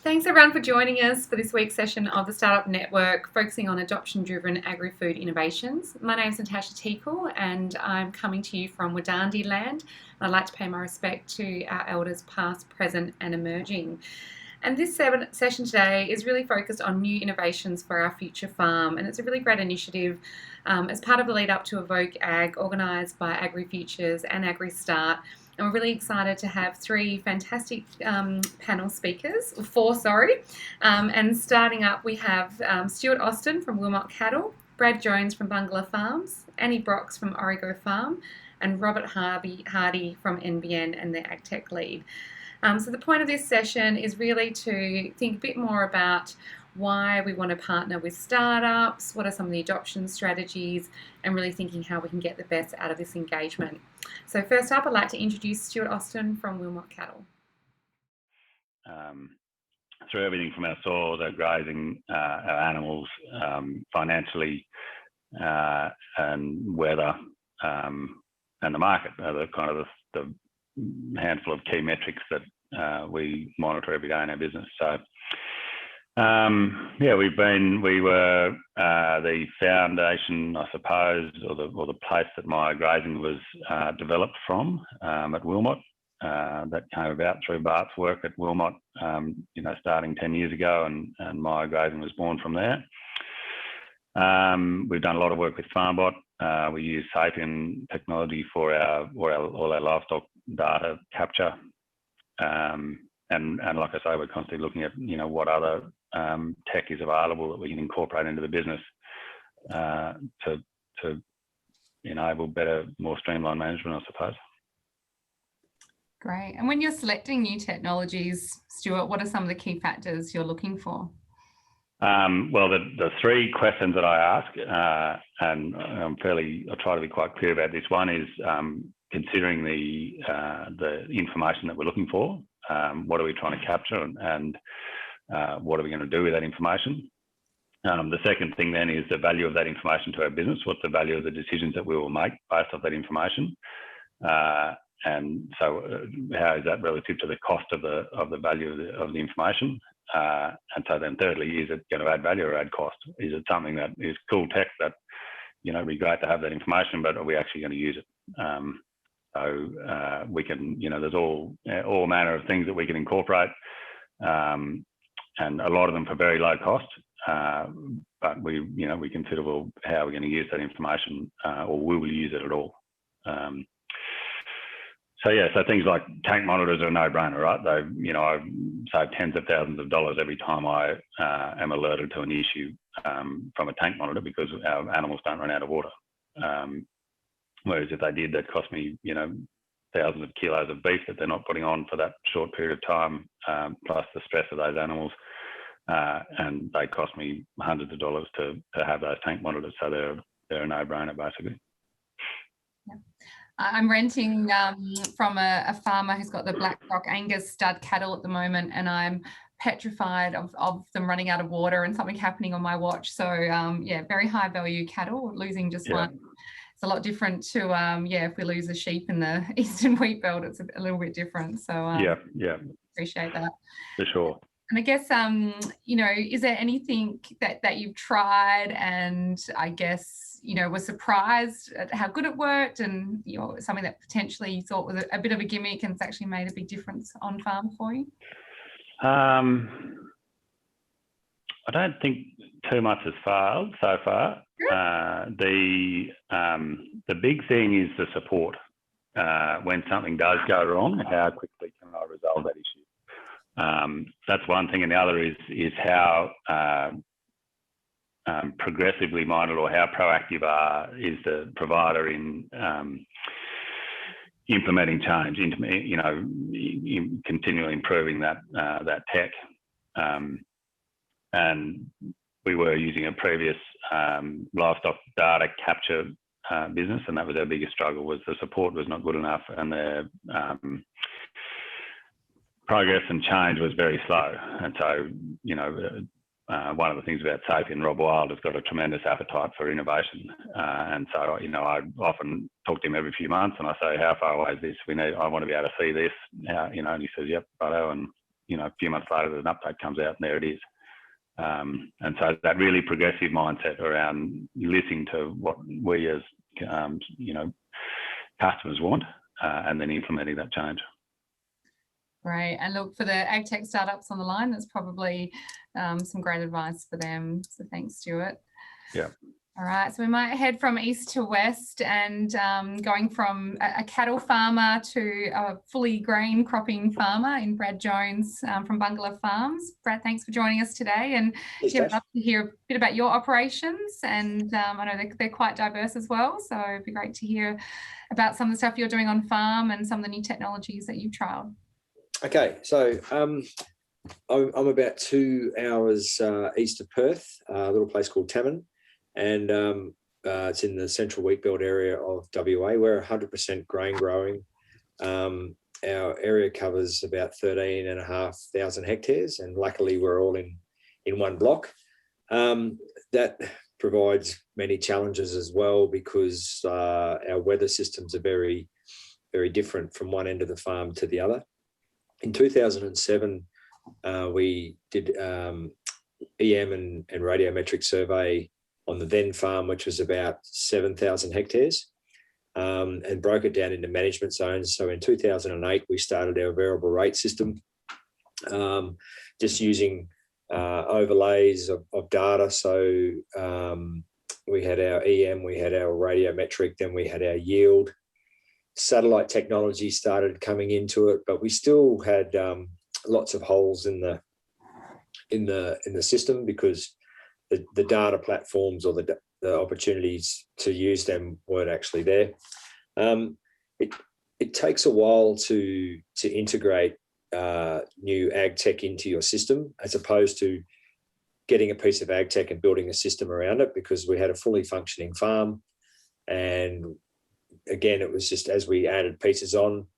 Thanks everyone for joining us for this week's session of the Startup Network, focusing on adoption-driven agri-food innovations. My name is Natasha Teakle and I'm coming to you from Wadandi land. I'd like to pay my respect to our elders past, present and emerging. And this session today is really focused on new innovations for our future farm, and it's a really great initiative as part of the lead up to Evoke Ag, organised by AgriFutures and AgriStart. And we're really excited to have three fantastic panel speakers, four, sorry. And starting up, we have Stuart Austin from Wilmot Cattle, Brad Jones from Bungulla Farms, Annie Brox from Origo Farm, and Robert Hardie from NBN and their agtech lead. So the point of this session is really to think a bit more about why we want to partner with startups, what are some of the adoption strategies, and really thinking how we can get the best out of this engagement. So first up, I'd like to introduce Stuart Austin from Wilmot Cattle. Through everything from our soils, our grazing, our animals, financially, and weather, and the market are the kind of the handful of key metrics that we monitor every day in our business. So yeah, we were the foundation, I suppose, or the place that my grazing was developed from at Wilmot. That came about through Bart's work at Wilmot, starting 10 years ago, and my grazing was born from there. We've done a lot of work with FarmBot. We use Sapien technology for all our livestock data capture. And like I say, we're constantly looking at, what other tech is available that we can incorporate into the business to enable better, more streamlined management, I suppose. Great. And when you're selecting new technologies, Stuart, what are some of the key factors you're looking for? Well, the three questions that I ask, and I try to be quite clear about this. One is considering the information that we're looking for. What are we trying to capture, and what are we going to do with that information? The second thing then is the value of that information to our business. What's the value of the decisions that we will make based off that information? And so how is that relative to the cost of the value of the information? And so then thirdly, is it going to add value or add cost? Is it something that is cool tech that, it'd be great to have that information, but are we actually going to use it? So we can, there's all manner of things that we can incorporate, and a lot of them for very low cost. But we consider, well, how are we going to use that information, or will we use it at all? So things like tank monitors are a no-brainer, right? I save tens of thousands of dollars every time I am alerted to an issue from a tank monitor, because our animals don't run out of water. Whereas if they did, that cost me, thousands of kilos of beef that they're not putting on for that short period of time, plus the stress of those animals, and they cost me hundreds of dollars to have those tank monitors. So they're a no-brainer, basically. I'm renting from a farmer who's got the Black Rock Angus stud cattle at the moment, and I'm petrified of them running out of water and something happening on my watch. So very high value cattle, losing just one. It's a lot different to if we lose a sheep in the eastern wheat belt, it's a little bit different. So appreciate that. For sure. And I guess is there anything that you've tried and I guess was surprised at how good it worked, and something that potentially you thought was a bit of a gimmick and it's actually made a big difference on farm for you? I don't think too much has failed so far. The big thing is the support. When something does go wrong, how quickly can I resolve that issue? That's one thing, and the other is how progressively minded or how proactive is the provider in implementing change, continually improving that tech. And we were using a previous livestock data capture business, and that was our biggest struggle, was the support was not good enough, and the progress and change was very slow. And so, one of the things about Sapien, Rob Wild has got a tremendous appetite for innovation. And so, I often talk to him every few months and I say, how far away is this? I want to be able to see this. And he says, yep, righto. And, a few months later, an update comes out and there it is. And so that really progressive mindset around listening to what we as, customers want, and then implementing that change. Great. And look, for the agtech startups on the line, that's probably some great advice for them. So thanks, Stuart. Yeah. All right, so we might head from east to west, and going from a cattle farmer to a fully grain cropping farmer in Brad Jones from Bungulla Farms. Brad, thanks for joining us today, and I'd love to hear a bit about your operations, and I know they're quite diverse as well, so it'd be great to hear about some of the stuff you're doing on farm and some of the new technologies that you've trialled. Okay, so I'm about 2 hours east of Perth, a little place called Tammin. And it's in the central wheatbelt area of WA. We're 100% grain growing. Our area covers about 13,500 hectares, and luckily we're all in one block. That provides many challenges as well, because our weather systems are very, very different from one end of the farm to the other. In 2007, we did EM and radiometric survey on the then farm, which was about 7,000 hectares, and broke it down into management zones. So in 2008, we started our variable rate system, just using overlays of data. So we had our EM, we had our radiometric, then we had our yield. Satellite technology started coming into it, but we still had lots of holes in the system, because the data platforms or the opportunities to use them weren't actually there. It takes a while to integrate new ag tech into your system, as opposed to getting a piece of ag tech and building a system around it, because we had a fully functioning farm. And again, it was just as we added pieces on,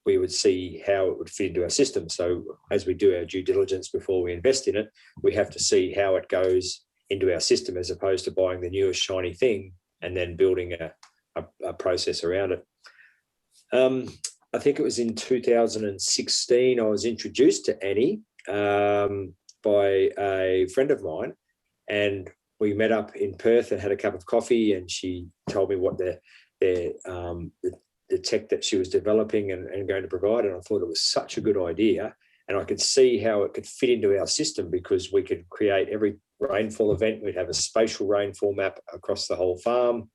we would see how it would fit into our system. So as we do our due diligence before we invest in it, we have to see how it goes into our system, as opposed to buying the newest shiny thing and then building a process around it. I think it was in 2016 I was introduced to Annie by a friend of mine, and we met up in Perth and had a cup of coffee, and she told me what the tech that she was developing and going to provide. And I thought it was such a good idea. And I could see how it could fit into our system, because we could create every rainfall event. We'd have a spatial rainfall map across the whole farm.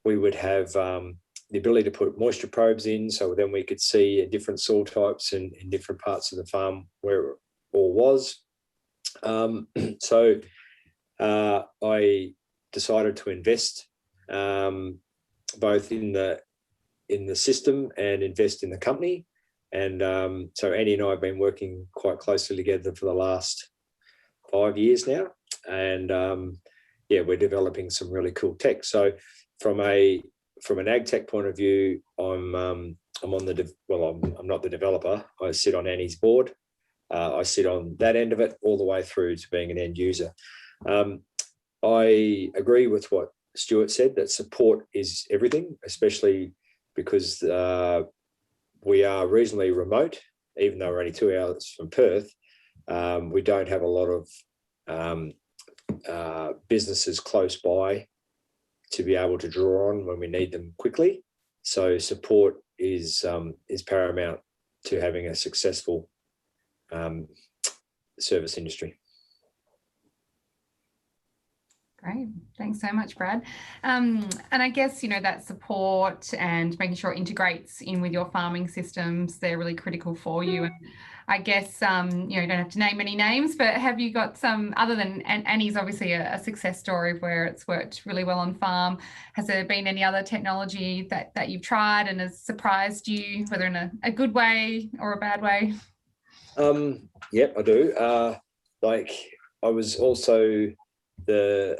We would have the ability to put moisture probes in. So then we could see different soil types in different parts of the farm where it all was. So I decided to invest both in the system and invest in the company. And so Annie and I have been working quite closely together for the last 5 years now. And we're developing some really cool tech. So from an ag tech point of view, I'm not the developer. I sit on Annie's board. I sit on that end of it all the way through to being an end user. I agree with what Stuart said, that support is everything, especially because we are reasonably remote, even though we're only 2 hours from Perth. We don't have a lot of businesses close by to be able to draw on when we need them quickly. So support is paramount to having a successful service industry. Great. Thanks so much, Brad. And I guess, that support and making sure it integrates in with your farming systems, they're really critical for you. And I guess, you don't have to name any names, but have you got some, other than Annie's obviously a success story where it's worked really well on farm, has there been any other technology that you've tried and has surprised you, whether in a good way or a bad way? Yep, I do. I was also the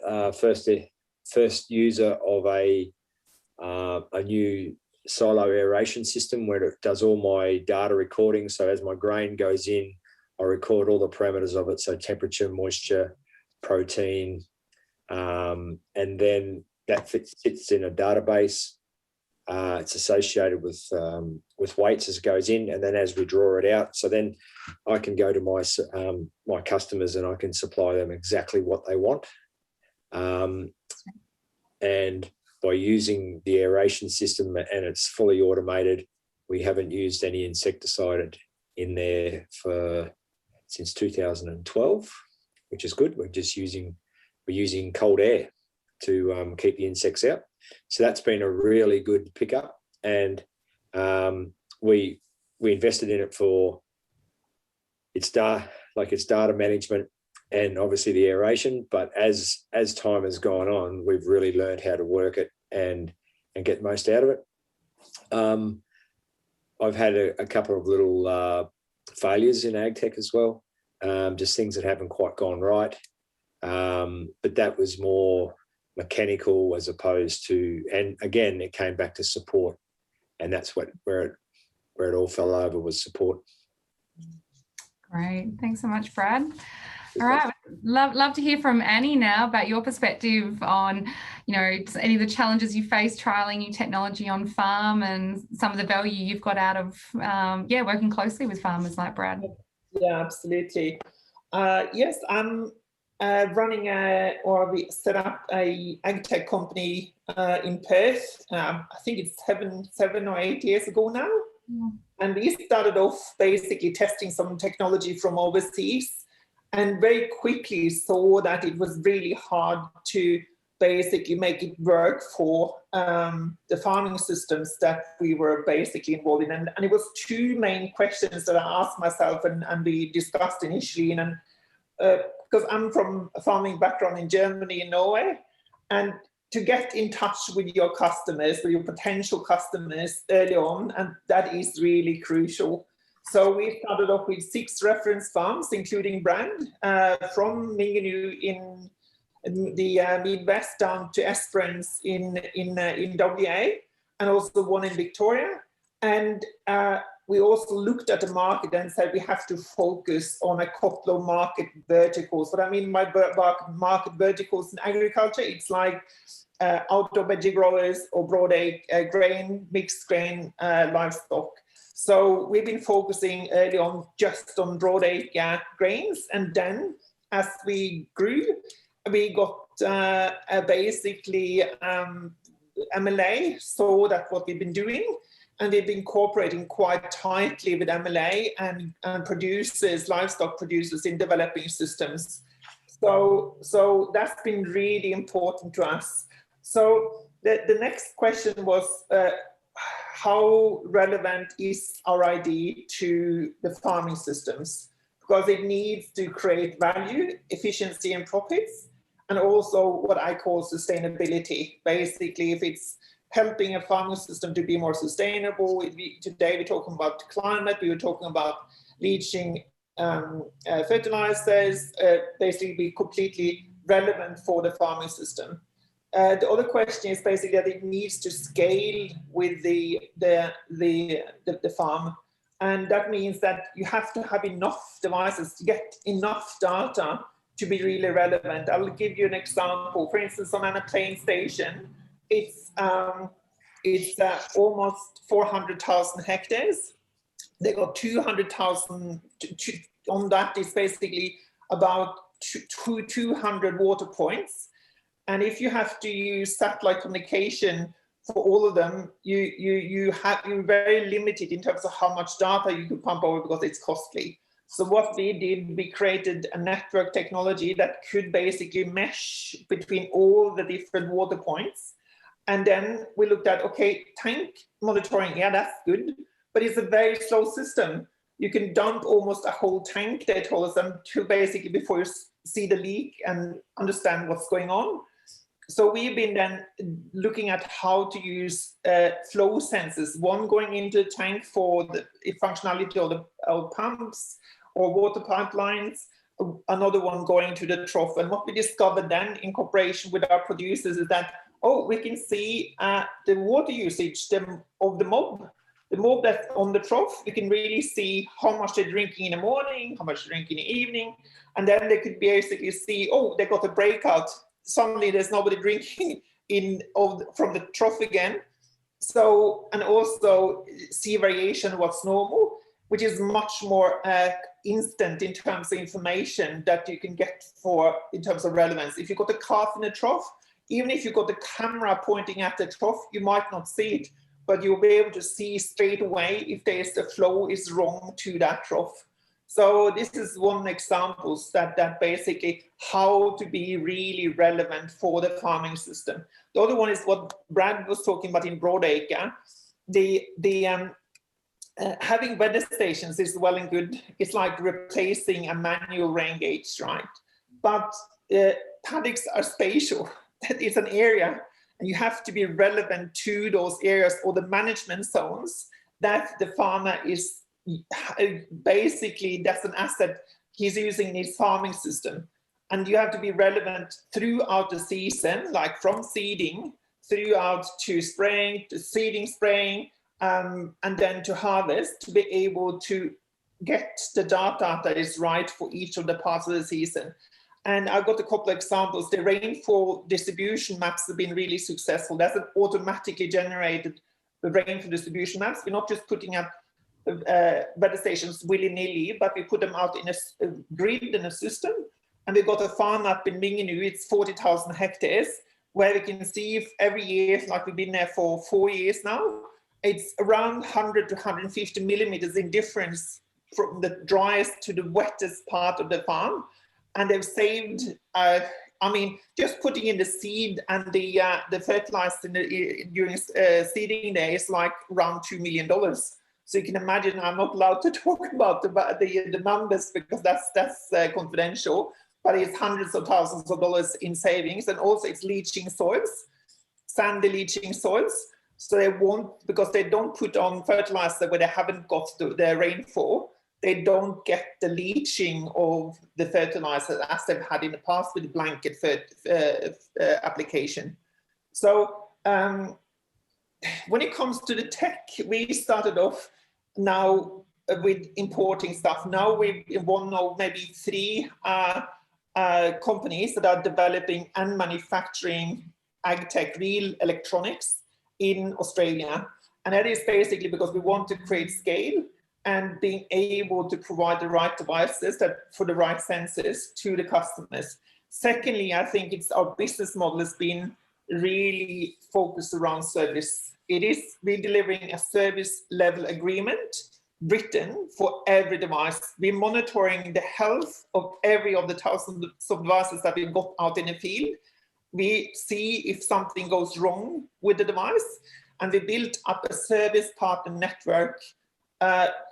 first user of a new silo aeration system, where it does all my data recording. So as my grain goes in, I record all the parameters of it, so temperature, moisture, protein, and then that sits in a database. It's associated with weights as it goes in, and then as we draw it out, so then I can go to my my customers and I can supply them exactly what they want. And by using the aeration system, and it's fully automated, we haven't used any insecticide in there since 2012, which is good. We're using cold air to keep the insects out. So that's been a really good pickup, and we invested in it for its data management and obviously the aeration. But as time has gone on, we've really learned how to work it and get the most out of it. I've had a couple of little failures in agtech as well, just things that haven't quite gone right. But that was more mechanical as opposed to, and again, it came back to support, and that's where it all fell over, was support. Great, thanks so much, Brad. All right, love to hear from Annie now about your perspective on, any of the challenges you face trialing new technology on farm and some of the value you've got out of, working closely with farmers like Brad. Yeah, absolutely. Yes, I'm we set up a agritech company in Perth. I think it's seven or 8 years ago now. Yeah. And we started off basically testing some technology from overseas, and very quickly saw that it was really hard to basically make it work for the farming systems that we were basically involved in. And it was two main questions that I asked myself and we discussed initially. And because I'm from a farming background in Germany and Norway, and to get in touch with your customers, with your potential customers early on, and that is really crucial. So we started off with 6 reference farms, including Brand, from Mingenew in the Midwest down to Esperance in WA, and also one in Victoria. And we also looked at the market and said we have to focus on a couple of market verticals. What I mean by market verticals in agriculture, it's like outdoor veggie growers or broadacre grain, mixed grain, livestock. So we've been focusing early on just on broadacre grains, and then as we grew, we got basically MLA saw that what we've been doing, and they've been cooperating quite tightly with MLA and producers, livestock producers, in developing systems. So that's been really important to us. So the next question was, how relevant is RID to the farming systems? Because it needs to create value, efficiency and profits, and also what I call sustainability. Basically, if it's helping a farming system to be more sustainable, today we're talking about climate, we were talking about leaching fertilizers, basically be completely relevant for the farming system. The other question is basically that it needs to scale with the farm, and that means that you have to have enough devices to get enough data to be really relevant. I will give you an example. For instance, on a plain station, it's almost 400,000 hectares. They got 200,000. On that is basically about 200 water points. And if you have to use satellite communication for all of them, you're very limited in terms of how much data you can pump over, because it's costly. So what we did, we created a network technology that could basically mesh between all the different water points. And then we looked at, okay, tank monitoring, yeah, that's good, but it's a very slow system. You can dump almost a whole tank, they told us, to basically before you see the leak and understand what's going on. So we've been then looking at how to use flow sensors, one going into the tank for the functionality of the pumps or water pipelines, another one going to the trough. And what we discovered then in cooperation with our producers is that, we can see the water usage of the mob that's on the trough. We can really see how much they're drinking in the morning, how much they're drinking in the evening. And then they could basically see, they got a breakout. Suddenly there's nobody drinking from the trough again. So, and also see variation what's normal, which is much more instant in terms of information that you can get in terms of relevance. If you've got a calf in a trough, even if you've got the camera pointing at the trough, you might not see it, but you'll be able to see straight away if the flow is wrong to that trough. So this is one example that basically how to be really relevant for the farming system. The other one is what Brad was talking about in Broadacre. Having weather stations is well and good. It's like replacing a manual rain gauge, right? But paddocks are spatial. It's an area, and you have to be relevant to those areas or the management zones that the farmer is basically, that's an asset he's using in his farming system. And you have to be relevant throughout the season, like from seeding throughout to spraying, to seeding, spraying, and then to harvest, to be able to get the data that is right for each of the parts of the season. And I've got a couple of examples. The rainfall distribution maps have been really successful. That's an automatically generated rainfall distribution maps. We're not just putting up weather stations willy-nilly, but we put them out in a grid in a system. And we've got a farm up in Mingenu, it's 40,000 hectares, where we can see if every year, like we've been there for 4 years now, it's around 100 to 150 millimeters in difference from the driest to the wettest part of the farm. And they've saved, I mean, just putting in the seed and the fertilizer during seeding there is like around $2 million. So you can imagine, I'm not allowed to talk about the numbers because that's confidential, but it's hundreds of thousands of dollars in savings. And also it's leaching soils, sandy leaching soils. So they won't, because they don't put on fertilizer where they haven't got the rainfall, they don't get the leaching of the fertilizer as they've had in the past with the blanket application. So when it comes to the tech, we started off now with importing stuff. Now we've one of maybe 3 companies that are developing and manufacturing agtech, real electronics in Australia. And that is basically because we want to create scale and being able to provide the right devices for the right sensors to the customers. Secondly, I think it's our business model has been really focused around service. We're delivering a service level agreement written for every device. We're monitoring the health of every of the thousands of devices that we've got out in the field. We see if something goes wrong with the device, and we built up a service partner network.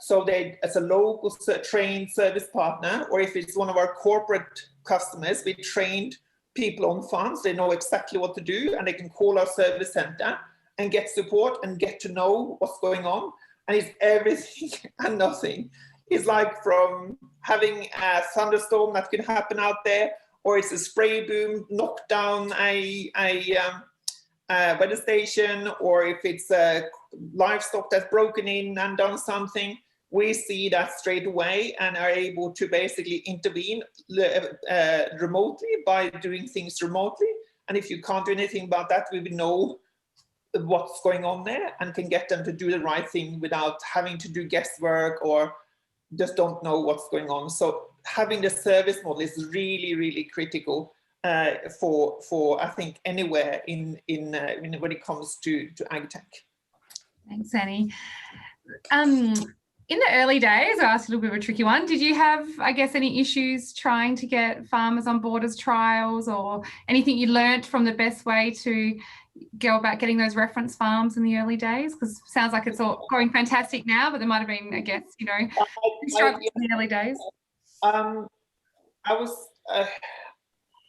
So they, as a local trained service partner, or if it's one of our corporate customers, we trained people on farms. They know exactly what to do, and they can call our service center and get support and get to know what's going on. And it's everything and nothing. It's like from having a thunderstorm that can happen out there, or it's a spray boom, knock down a weather station, or if it's a livestock that's broken in and done something, we see that straight away and are able to basically intervene remotely by doing things remotely. And if you can't do anything about that, we will know what's going on there and can get them to do the right thing without having to do guesswork or just don't know what's going on. So having the service model is really, really critical for I think anywhere in when it comes to agtech. Thanks, Annie. In the early days, I asked a little bit of a tricky one. Did you have, I guess, any issues trying to get farmers on board as trials, or anything you learnt from the best way to go about getting those reference farms in the early days? Because it sounds like it's all going fantastic now, but there might have been, I guess, you know, struggles in the early days.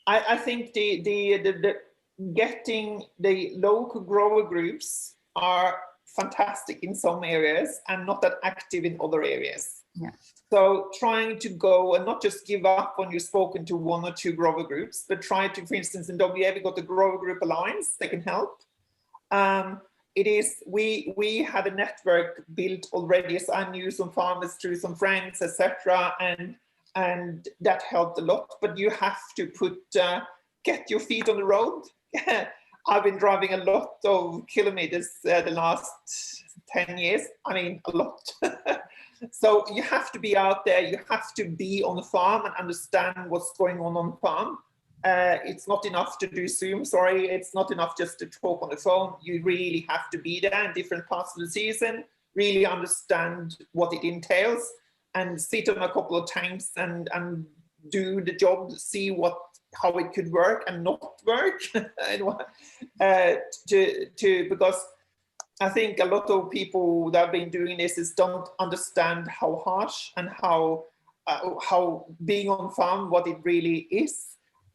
I think the getting the local grower groups are fantastic in some areas and not that active in other areas. Yeah. So trying to go and not just give up when you've spoken to 1 or 2 grower groups, but try to, for instance, in WA, we got the Grower Group Alliance, they can help. We had a network built already, so I knew some farmers through some friends, etc., and that helped a lot. But you have to get your feet on the road. I've been driving a lot of kilometers the last 10 years. I mean, a lot. So you have to be out there. You have to be on the farm and understand what's going on farm. It's not enough to do Zoom, sorry. It's not enough just to talk on the phone. You really have to be there in different parts of the season, really understand what it entails, and sit on a couple of tanks and do the job, see how it could work and not work. Because I think a lot of people that have been doing this don't understand how harsh and how being on farm, what it really is.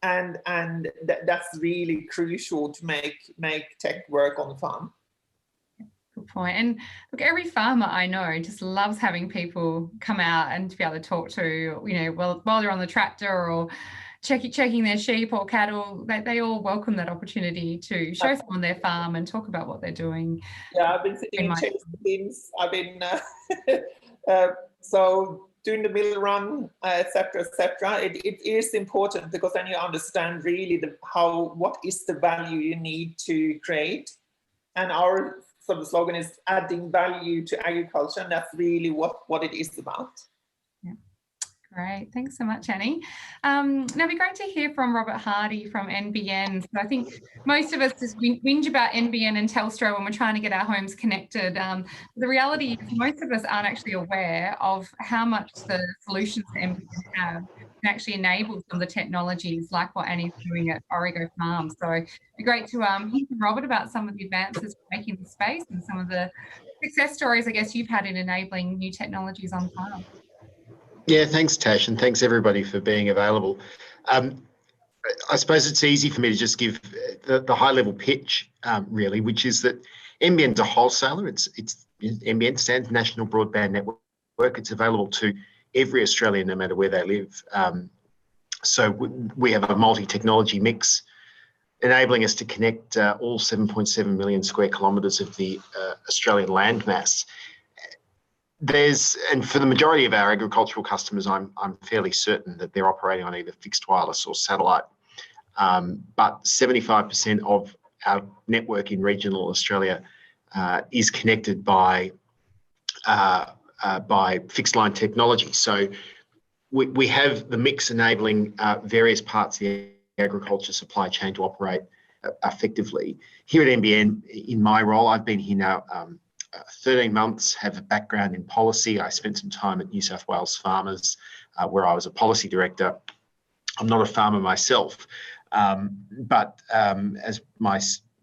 And that's really crucial to make tech work on the farm. Good point. And look, every farmer I know just loves having people come out and to be able to talk to, while they're on the tractor or checking their sheep or cattle. They all welcome that opportunity to show someone their farm and talk about what they're doing. Yeah, I've been sitting in chasing bins. I've been so doing the mill run, etc., etc. It is important because then you understand really what is the value you need to create, and our sort of slogan is adding value to agriculture, and that's really what it is about. Yeah. Great, thanks so much, Annie. Now it'd be great to hear from Robert Hardie from NBN. So I think most of us just whinge about NBN and Telstra when we're trying to get our homes connected. The reality is most of us aren't actually aware of how much the solutions that NBN have can actually enable some of the technologies like what Annie's doing at Origo Farm. So it'd be great to hear from Robert about some of the advances we're making in the space and some of the success stories, I guess, you've had in enabling new technologies on farm. Yeah, thanks, Tash, and thanks everybody for being available. I suppose it's easy for me to just give the high-level pitch, really, which is that NBN's a wholesaler. It's NBN stands National Broadband Network. It's available to every Australian, no matter where they live. So we have a multi-technology mix, enabling us to connect all 7.7 million square kilometres of the Australian landmass. And for the majority of our agricultural customers, I'm fairly certain that they're operating on either fixed wireless or satellite. But 75% of our network in regional Australia is connected by fixed line technology. So we have the mix enabling various parts of the agriculture supply chain to operate effectively. Here at NBN, in my role, I've been here now 13 months, have a background in policy. I spent some time at New South Wales Farmers, where I was a policy director. I'm not a farmer myself, but as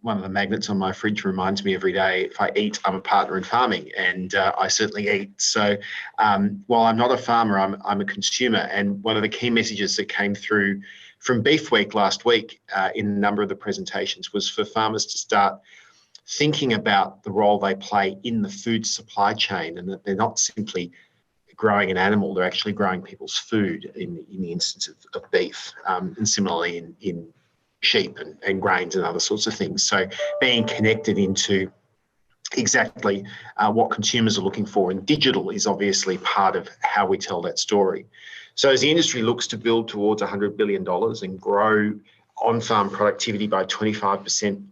one of the magnets on my fridge reminds me every day, if I eat, I'm a partner in farming, and I certainly eat. So while I'm not a farmer, I'm a consumer. And one of the key messages that came through from Beef Week last week in a number of the presentations was for farmers to start thinking about the role they play in the food supply chain, and that they're not simply growing an animal, they're actually growing people's food in the instance of beef, and similarly in sheep and grains and other sorts of things. So being connected into exactly what consumers are looking for, and digital is obviously part of how we tell that story. So as the industry looks to build towards $100 billion and grow on-farm productivity by 25%,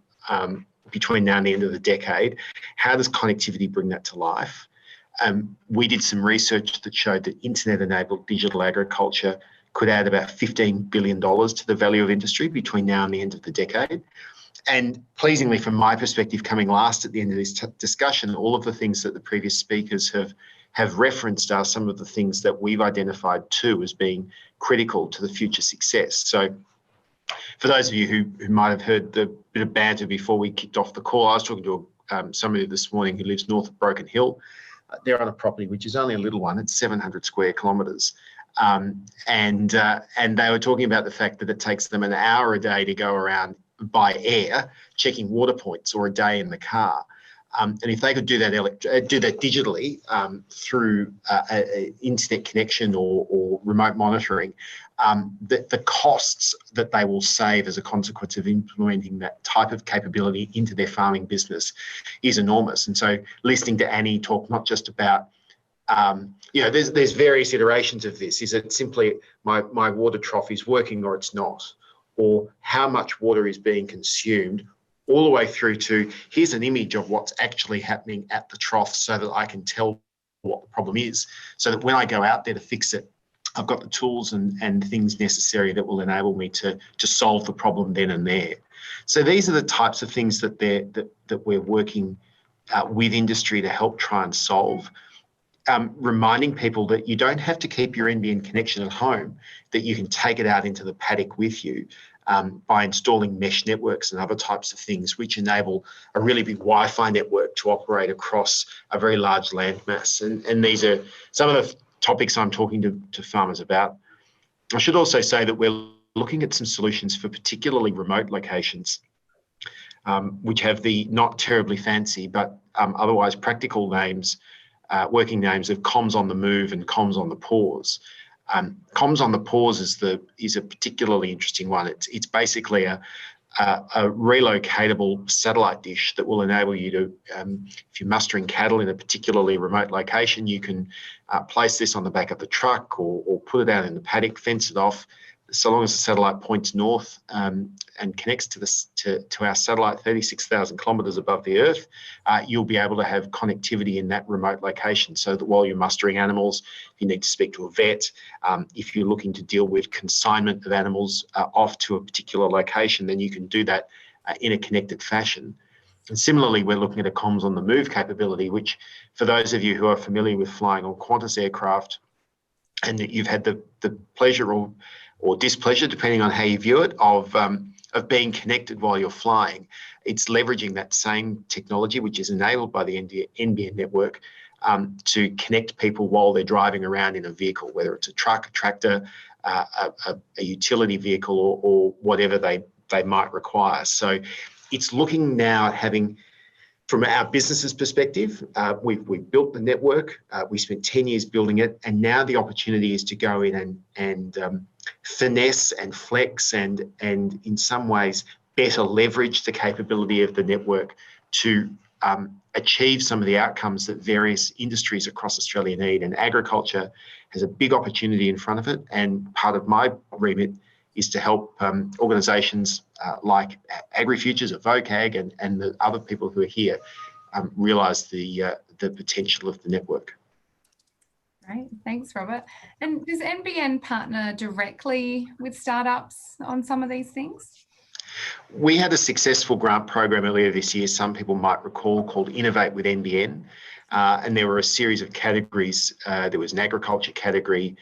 between now and the end of the decade, how does connectivity bring that to life? We did some research that showed that internet-enabled digital agriculture could add about $15 billion to the value of industry between now and the end of the decade. And pleasingly, from my perspective, coming last at the end of this discussion, all of the things that the previous speakers have referenced are some of the things that we've identified too as being critical to the future success. So for those of you who might have heard the bit of banter before we kicked off the call, I was talking to somebody this morning who lives north of Broken Hill. They're on a property which is only a little one. It's 700 square kilometres. And they were talking about the fact that it takes them an hour a day to go around by air checking water points, or a day in the car. And if they could do that digitally through an internet connection or remote monitoring, the costs that they will save as a consequence of implementing that type of capability into their farming business is enormous. And so listening to Annie talk not just about, there's various iterations of this. Is it simply my water trough is working or it's not? Or how much water is being consumed, all the way through to here's an image of what's actually happening at the trough so that I can tell what the problem is, so that when I go out there to fix it, I've got the tools and things necessary that will enable me to solve the problem then and there. So these are the types of things that we're working with industry to help try and solve. Reminding people that you don't have to keep your NBN connection at home, that you can take it out into the paddock with you by installing mesh networks and other types of things which enable a really big Wi-Fi network to operate across a very large landmass. And these are some of the topics I'm talking to farmers about. I should also say that we're looking at some solutions for particularly remote locations, which have the not terribly fancy but otherwise practical names, working names of comms on the move and comms on the pause. Comms on the pause is a particularly interesting one. It's basically a relocatable satellite dish that will enable you to, if you're mustering cattle in a particularly remote location, you can place this on the back of the truck or put it out in the paddock, fence it off. So long as the satellite points north and connects to our satellite 36,000 kilometres above the Earth, you'll be able to have connectivity in that remote location, so that while you're mustering animals, if you need to speak to a vet, if you're looking to deal with consignment of animals off to a particular location, then you can do that in a connected fashion. And similarly, we're looking at a comms on the move capability, which for those of you who are familiar with flying on Qantas aircraft and that you've had the pleasure or displeasure, depending on how you view it, of being connected while you're flying. It's leveraging that same technology, which is enabled by the NBN network, to connect people while they're driving around in a vehicle, whether it's a truck, a tractor, a utility vehicle, or whatever they might require. So it's looking now at having, from our business's perspective, we've built the network, we spent 10 years building it, and now the opportunity is to go in and finesse and flex and in some ways better leverage the capability of the network to achieve some of the outcomes that various industries across Australia need. And agriculture has a big opportunity in front of it, and part of my remit is to help organisations like AgriFutures, VOCAG, and the other people who are here realise the potential of the network. Great, thanks, Robert. And does NBN partner directly with startups on some of these things? We had a successful grant program earlier this year, some people might recall, called Innovate with NBN. And there were a series of categories. There was an agriculture category,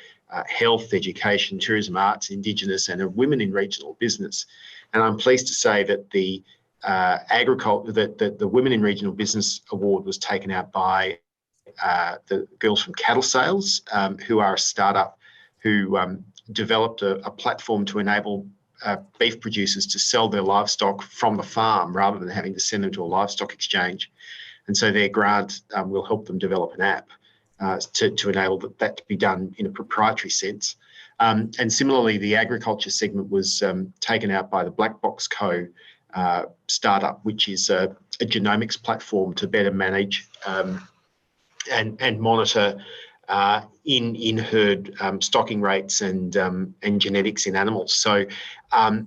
health, education, tourism, arts, Indigenous, and a women in regional business. And I'm pleased to say that the the Women in Regional Business Award was taken out by the girls from Cattle Sales, who are a startup who developed a platform to enable beef producers to sell their livestock from the farm rather than having to send them to a livestock exchange. And so their grant will help them develop an app to enable that to be done in a proprietary sense. And similarly, the agriculture segment was taken out by the Black Box Co. Startup, which is a genomics platform to better manage and monitor in herd stocking rates and genetics in animals. So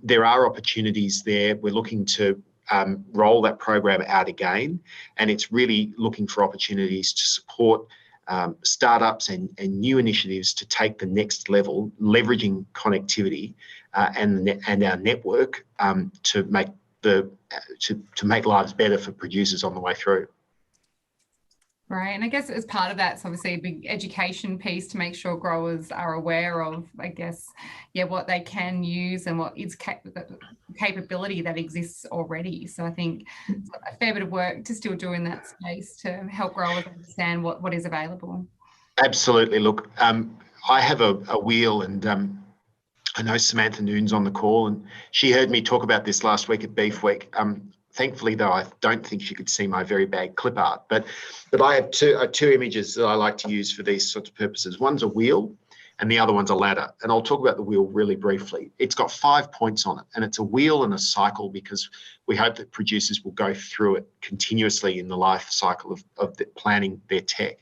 there are opportunities there. We're looking to roll that program out again, and it's really looking for opportunities to support startups and new initiatives to take the next level, leveraging connectivity and our network to make to make lives better for producers on the way through. Right, and I guess as part of that, it's obviously a big education piece to make sure growers are aware of, I guess, what they can use and what is capability that exists already. So I think it's a fair bit of work to still do in that space to help growers understand what is available. Absolutely. Look, I have a wheel, and I know Samantha Noon's on the call, and she heard me talk about this last week at Beef Week. Thankfully, though, I don't think she could see my very bad clip art, but I have two images that I like to use for these sorts of purposes. One's a wheel and the other one's a ladder. And I'll talk about the wheel really briefly. It's got 5 points on it, and it's a wheel and a cycle because we hope that producers will go through it continuously in the life cycle of planning their tech.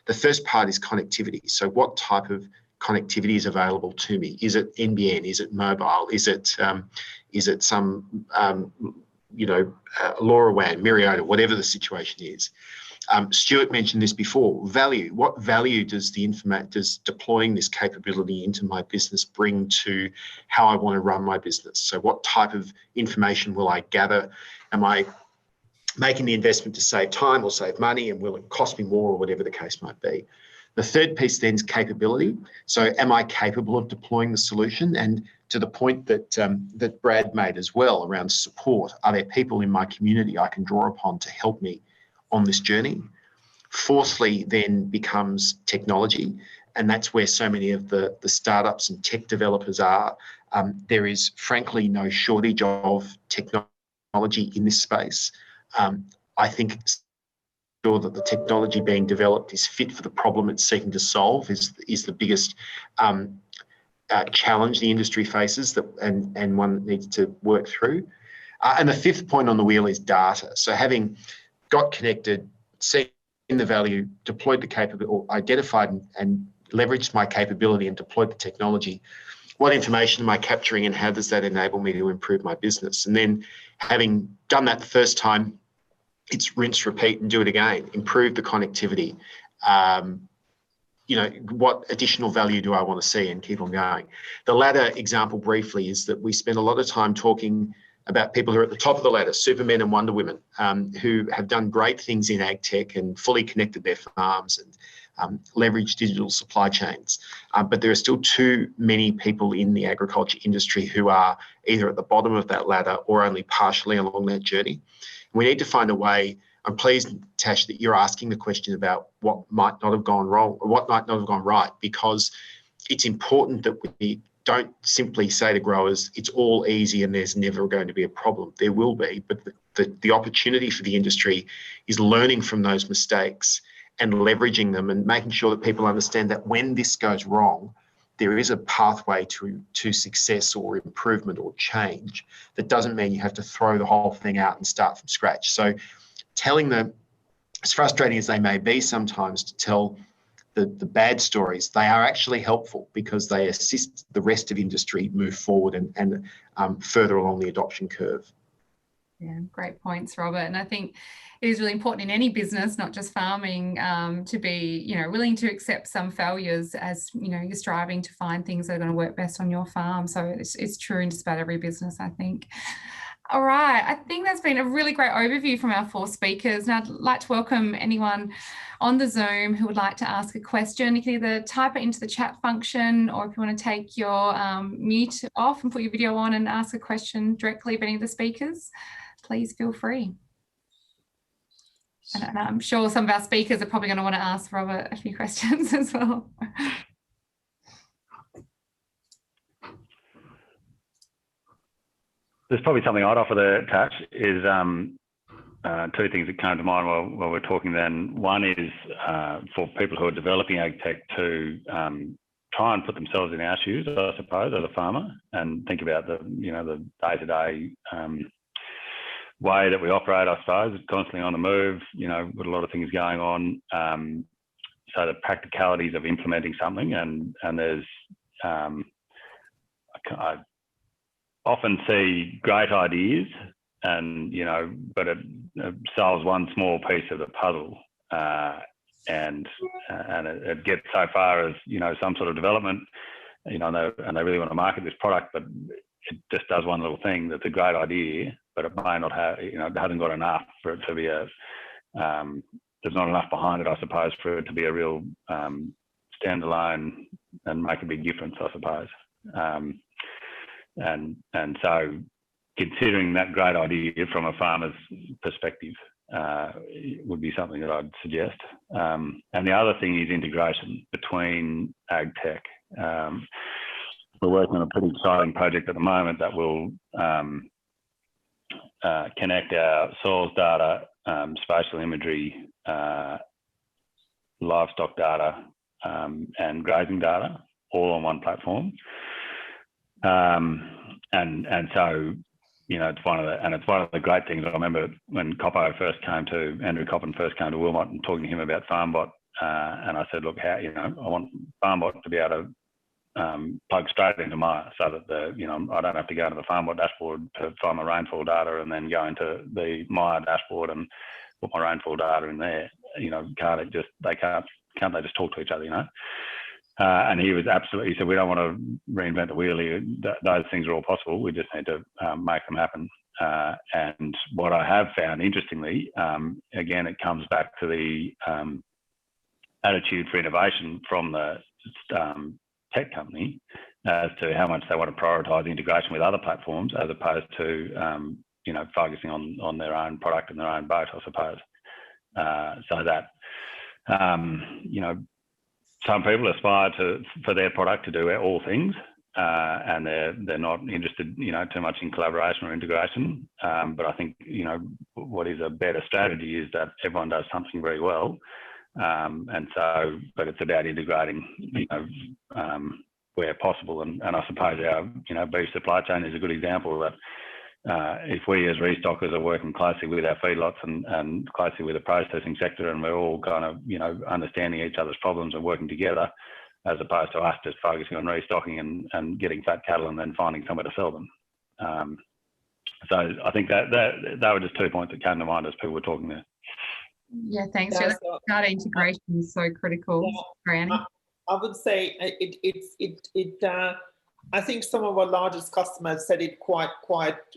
The first part is connectivity. So what type of connectivity is available to me? Is it NBN? Is it mobile? Is it some LoRaWAN, Myriota, whatever the situation is. Stuart mentioned this before. Value. What value does deploying this capability into my business bring to how I want to run my business? So what type of information will I gather? Am I making the investment to save time or save money, and will it cost me more, or whatever the case might be? The third piece then is capability. So am I capable of deploying the solution? And to the point that Brad made as well around support, are there people in my community I can draw upon to help me on this journey? Fourthly, then becomes technology, and that's where so many of the startups and tech developers are. There is frankly no shortage of technology in this space. I think sure that the technology being developed is fit for the problem it's seeking to solve is the biggest challenge the industry faces, and one that needs to work through. And the fifth point on the wheel is data. So having got connected, seen the value, deployed the capability, or identified and leveraged my capability and deployed the technology, what information am I capturing, and how does that enable me to improve my business? And then having done that the first time, it's rinse, repeat, and do it again. Improve the connectivity. What additional value do I want to see, and keep on going. The ladder example briefly is that we spend a lot of time talking about people who are at the top of the ladder, supermen and wonder women, who have done great things in ag tech and fully connected their farms and leveraged digital supply chains. But there are still too many people in the agriculture industry who are either at the bottom of that ladder or only partially along that journey. We need to find a way. I'm pleased, Tash, that you're asking the question about what might not have gone wrong or what might not have gone right, because it's important that we don't simply say to growers, it's all easy and there's never going to be a problem. There will be, but the opportunity for the industry is learning from those mistakes and leveraging them and making sure that people understand that when this goes wrong, there is a pathway to success or improvement or change. That doesn't mean you have to throw the whole thing out and start from scratch. So telling them, as frustrating as they may be sometimes to tell the bad stories, they are actually helpful because they assist the rest of industry move forward and further along the adoption curve. Yeah, great points, Robert. And I think it is really important in any business, not just farming, to be, willing to accept some failures as, you're striving to find things that are going to work best on your farm. So it's true in just about every business, I think. All right, I think that's been a really great overview from our 4 speakers. Now I'd like to welcome anyone on the Zoom who would like to ask a question. You can either type it into the chat function, or if you want to take your mute off and put your video on and ask a question directly of any of the speakers, please feel free. And I'm sure some of our speakers are probably going to want to ask Robert a few questions as well. There's probably something I'd offer there, Tash, is 2 things that came to mind while we're talking then. One is for people who are developing ag tech to try and put themselves in our shoes, I suppose, as a farmer, and think about the day-to-day way that we operate, I suppose. It's constantly on the move, with a lot of things going on. So the practicalities of implementing something, and there's, I often see great ideas, and but it solves one small piece of the puzzle, and it gets so far as some sort of development, and they really want to market this product, but it just does one little thing that's a great idea, but it may not have, it hasn't got enough for it to be there's not enough behind it, I suppose, for it to be a real standalone and make a big difference, I suppose. And so considering that great idea from a farmer's perspective would be something that I'd suggest. And the other thing is integration between ag tech. We're working on a pretty exciting project at the moment that will connect our soils data, spatial imagery, livestock data, and grazing data all on one platform. And so, it's one of the great things. I remember when Andrew Coppin first came to Wilmot and talking to him about FarmBot, and I said, look, I want FarmBot to be able to plug straight into Maya, so that I don't have to go to the Farmwatch dashboard to find my rainfall data and then go into the Maya dashboard and put my rainfall data in there. Can't they just talk to each other? And he was absolutely, he said, we don't want to reinvent the wheel here. Those things are all possible. We just need to make them happen. And what I have found, interestingly, again, it comes back to the attitude for innovation from the tech company as to how much they want to prioritise integration with other platforms as opposed to, focusing on their own product and their own boat, I suppose. So that, some people aspire for their product to do all things, and they're not interested, too much in collaboration or integration. But I think, what is a better strategy is that everyone does something very well, but it's about integrating, where possible. And I suppose our beef supply chain is a good example of that. If we as restockers are working closely with our feedlots and closely with the processing sector, and we're all kind of, understanding each other's problems and working together, as opposed to us just focusing on restocking and getting fat cattle and then finding somewhere to sell them. So I think that were just 2 points that came to mind as people were talking there. Yeah, thanks. Yeah, Data integration is so critical, Granny. I would say I think some of our largest customers said it quite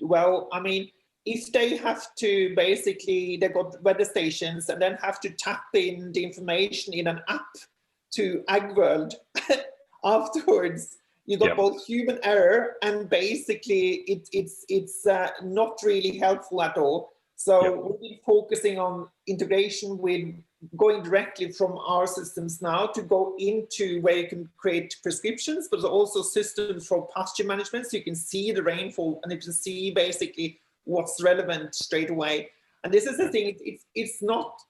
well. I mean, if they have to they've got weather stations and then have to tap in the information in an app to AgWorld afterwards, you got both human error and basically it's not really helpful at all. So we've been focusing on integration with going directly from our systems now to go into where you can create prescriptions, but also systems for pasture management, so you can see the rainfall and you can see basically what's relevant straight away. And this is the thing, it's not,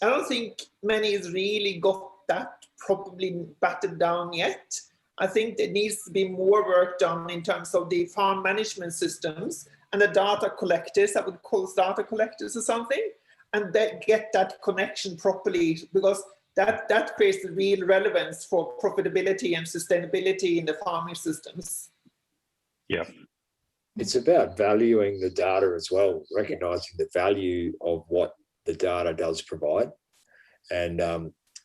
I don't think many has really got that properly battered down yet. I think there needs to be more work done in terms of the farm management systems and the data collectors, I would call data collectors or something, and get that connection properly, because that creates the real relevance for profitability and sustainability in the farming systems. Yeah. It's about valuing the data as well, recognizing the value of what the data does provide. And,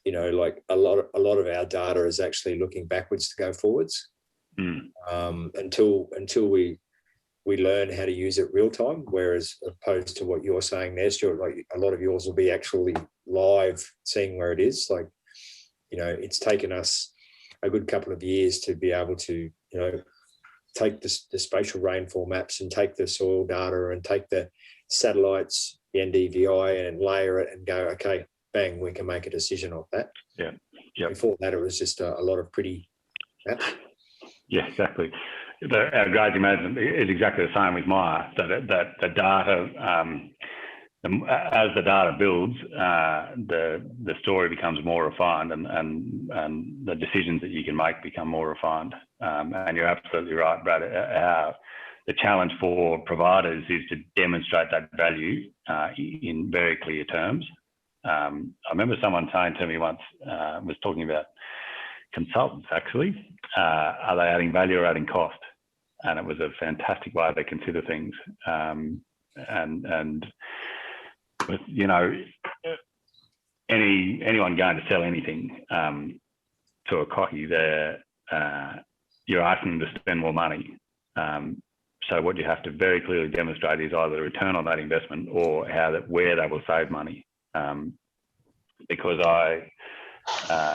like a lot of our data is actually looking backwards to go forwards. Until we learn how to use it real time, whereas opposed to what you're saying there, Stuart, like a lot of yours will be actually live, seeing where it is. Like, it's taken us a good couple of years to be able to, take the spatial rainfall maps and take the soil data and take the satellites, the NDVI, and layer it and go, okay, bang, we can make a decision off that. Yeah. Before that, it was just a lot of pretty maps. Yeah, exactly. Our grazing management is exactly the same with Maya. So that the data, as the data builds, the story becomes more refined, and the decisions that you can make become more refined. And you're absolutely right, Brad. The challenge for providers is to demonstrate that value in very clear terms. I remember someone saying to me once, was talking about consultants actually, are they adding value or adding cost? And it was a fantastic way to consider things. And with, anyone going to sell anything to a cocky, you're asking them to spend more money. So what you have to very clearly demonstrate is either the return on that investment or where they will save money. Because I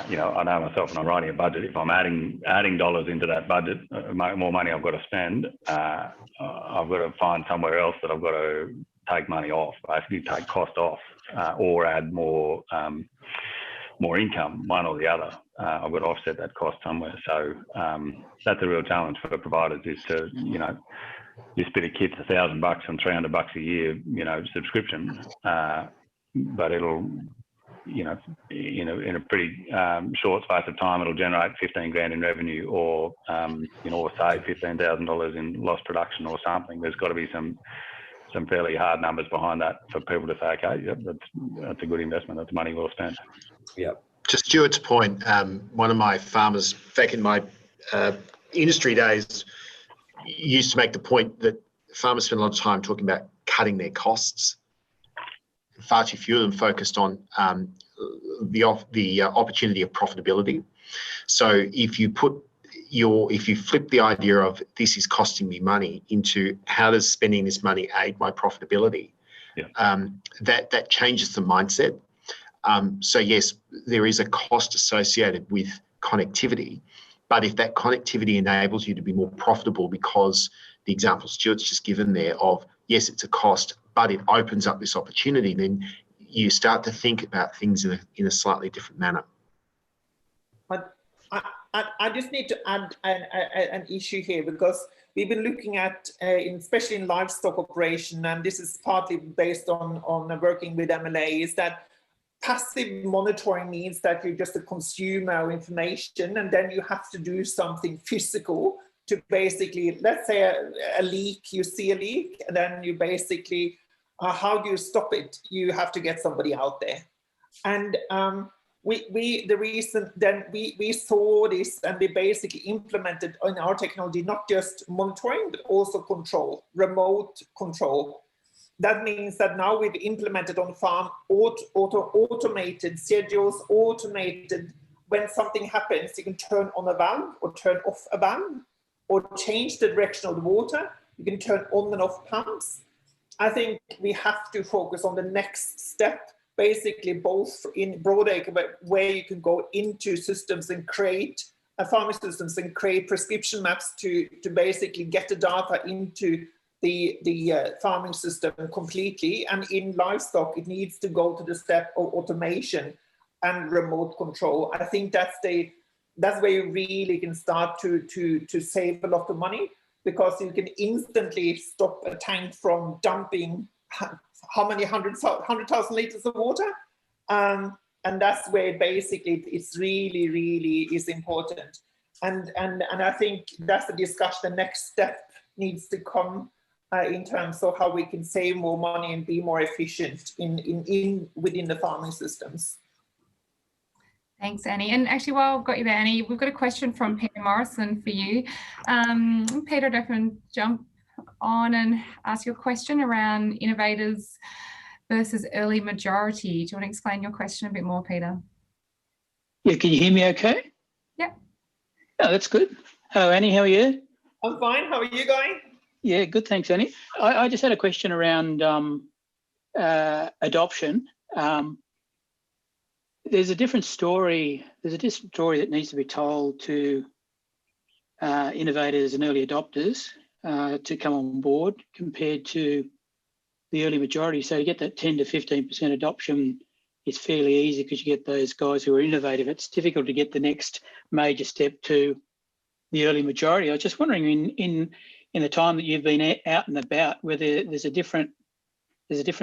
know myself when I'm writing a budget, if I'm adding dollars into that budget, more money I've got to spend, I've got to find somewhere else that I've got to take money off, basically take cost off, or add more income, one or the other. I've got to offset that cost somewhere. So that's a real challenge for the providers, is to, this bit of kit's $1,000 and $300 a year, subscription, but it'll, in a pretty short space of time, it'll generate 15 grand in revenue, or or save $15,000 in lost production or something. There's got to be some fairly hard numbers behind that for people to say, okay, yep, that's a good investment. That's money well spent. Yeah. To Stuart's point, one of my farmers back in my industry days used to make the point that farmers spend a lot of time talking about cutting their costs. Far too few of them focused on the opportunity of profitability. So if you flip the idea of this is costing me money into how does spending this money aid my profitability, that changes the mindset. So yes, there is a cost associated with connectivity, but if that connectivity enables you to be more profitable, because the example Stuart's just given there of, yes, it's a cost, but it opens up this opportunity, then you start to think about things in a slightly different manner. But I just need to add an issue here, because we've been looking at, especially in livestock operation, and this is partly based on working with MLA, is that passive monitoring means that you're just a consumer of information, and then you have to do something physical to basically, let's say a leak, you see a leak, and then you basically, how do you stop it? You have to get somebody out there. And we saw this, and we basically implemented in our technology, not just monitoring, but also control, remote control. That means that now we've implemented on farm automated schedules, automated, when something happens, you can turn on a valve or turn off a valve or change the direction of the water. You can turn on and off pumps. I think we have to focus on the next step, basically both in broadacre, where you can go into systems and create farming systems and create prescription maps to basically get the data into the farming system completely. And in livestock, it needs to go to the step of automation and remote control. I think that's where you really can start to save a lot of money, because you can instantly stop a tank from dumping how many 100,000 liters of water. And that's where basically it's really, really is important. And I think that's the discussion. The next step needs to come in terms of how we can save more money and be more efficient within the farming systems. Thanks, Annie. And actually, while I've got you there, Annie, we've got a question from Peter Morrison for you. Peter, definitely jump on and ask your question around innovators versus early majority. Do you want to explain your question a bit more, Peter? Yeah, can you hear me okay? Yeah. Oh, that's good. Hello, Annie, how are you? I'm fine. How are you going? Yeah, good, thanks, Annie. I just had a question around adoption. There's a different story. There's a different story that needs to be told to innovators and early adopters to come on board compared to the early majority. So to get that 10 to 15% adoption is fairly easy because you get those guys who are innovative. It's difficult to get the next major step to the early majority. I was just wondering in the time that you've been out and about, whether there's a different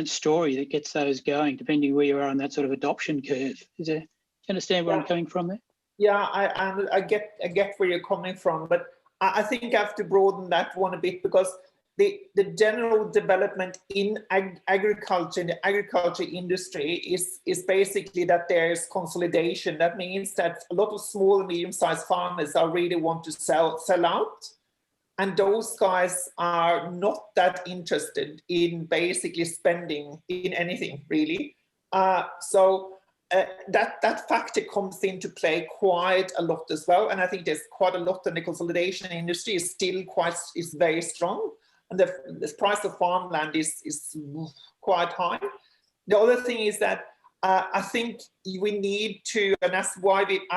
story that gets those going, depending where you are on that sort of adoption curve. Do you understand where I'm coming from there? Yeah, I get where you're coming from, but I think I have to broaden that one a bit, because the general development in agriculture, in the agriculture industry, is basically that there's consolidation. That means that a lot of small and medium-sized farmers are really want to sell out. And those guys are not that interested in basically spending in anything, really. So that factor comes into play quite a lot as well. And I think there's quite a lot, and the consolidation industry is still is very strong. And the price of farmland is quite high. The other thing is that I think we need to, and that's why we've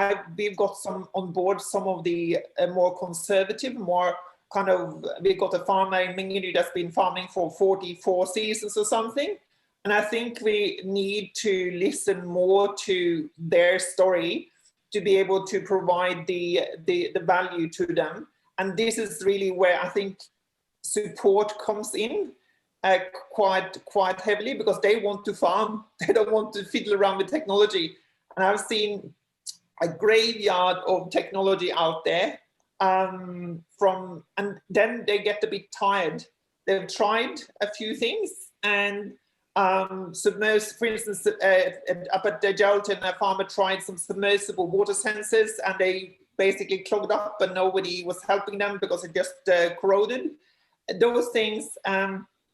got on board some of the more conservative, more kind of, we've got a farmer in Bungulla that's been farming for 44 seasons or something. And I think we need to listen more to their story to be able to provide the value to them. And this is really where I think support comes in quite heavily, because they want to farm. They don't want to fiddle around with technology. And I've seen a graveyard of technology out there. And then they get a bit tired. They've tried a few things, and for instance, up at Geraldton, a farmer tried some submersible water sensors, and they basically clogged up and nobody was helping them because it just corroded. Those things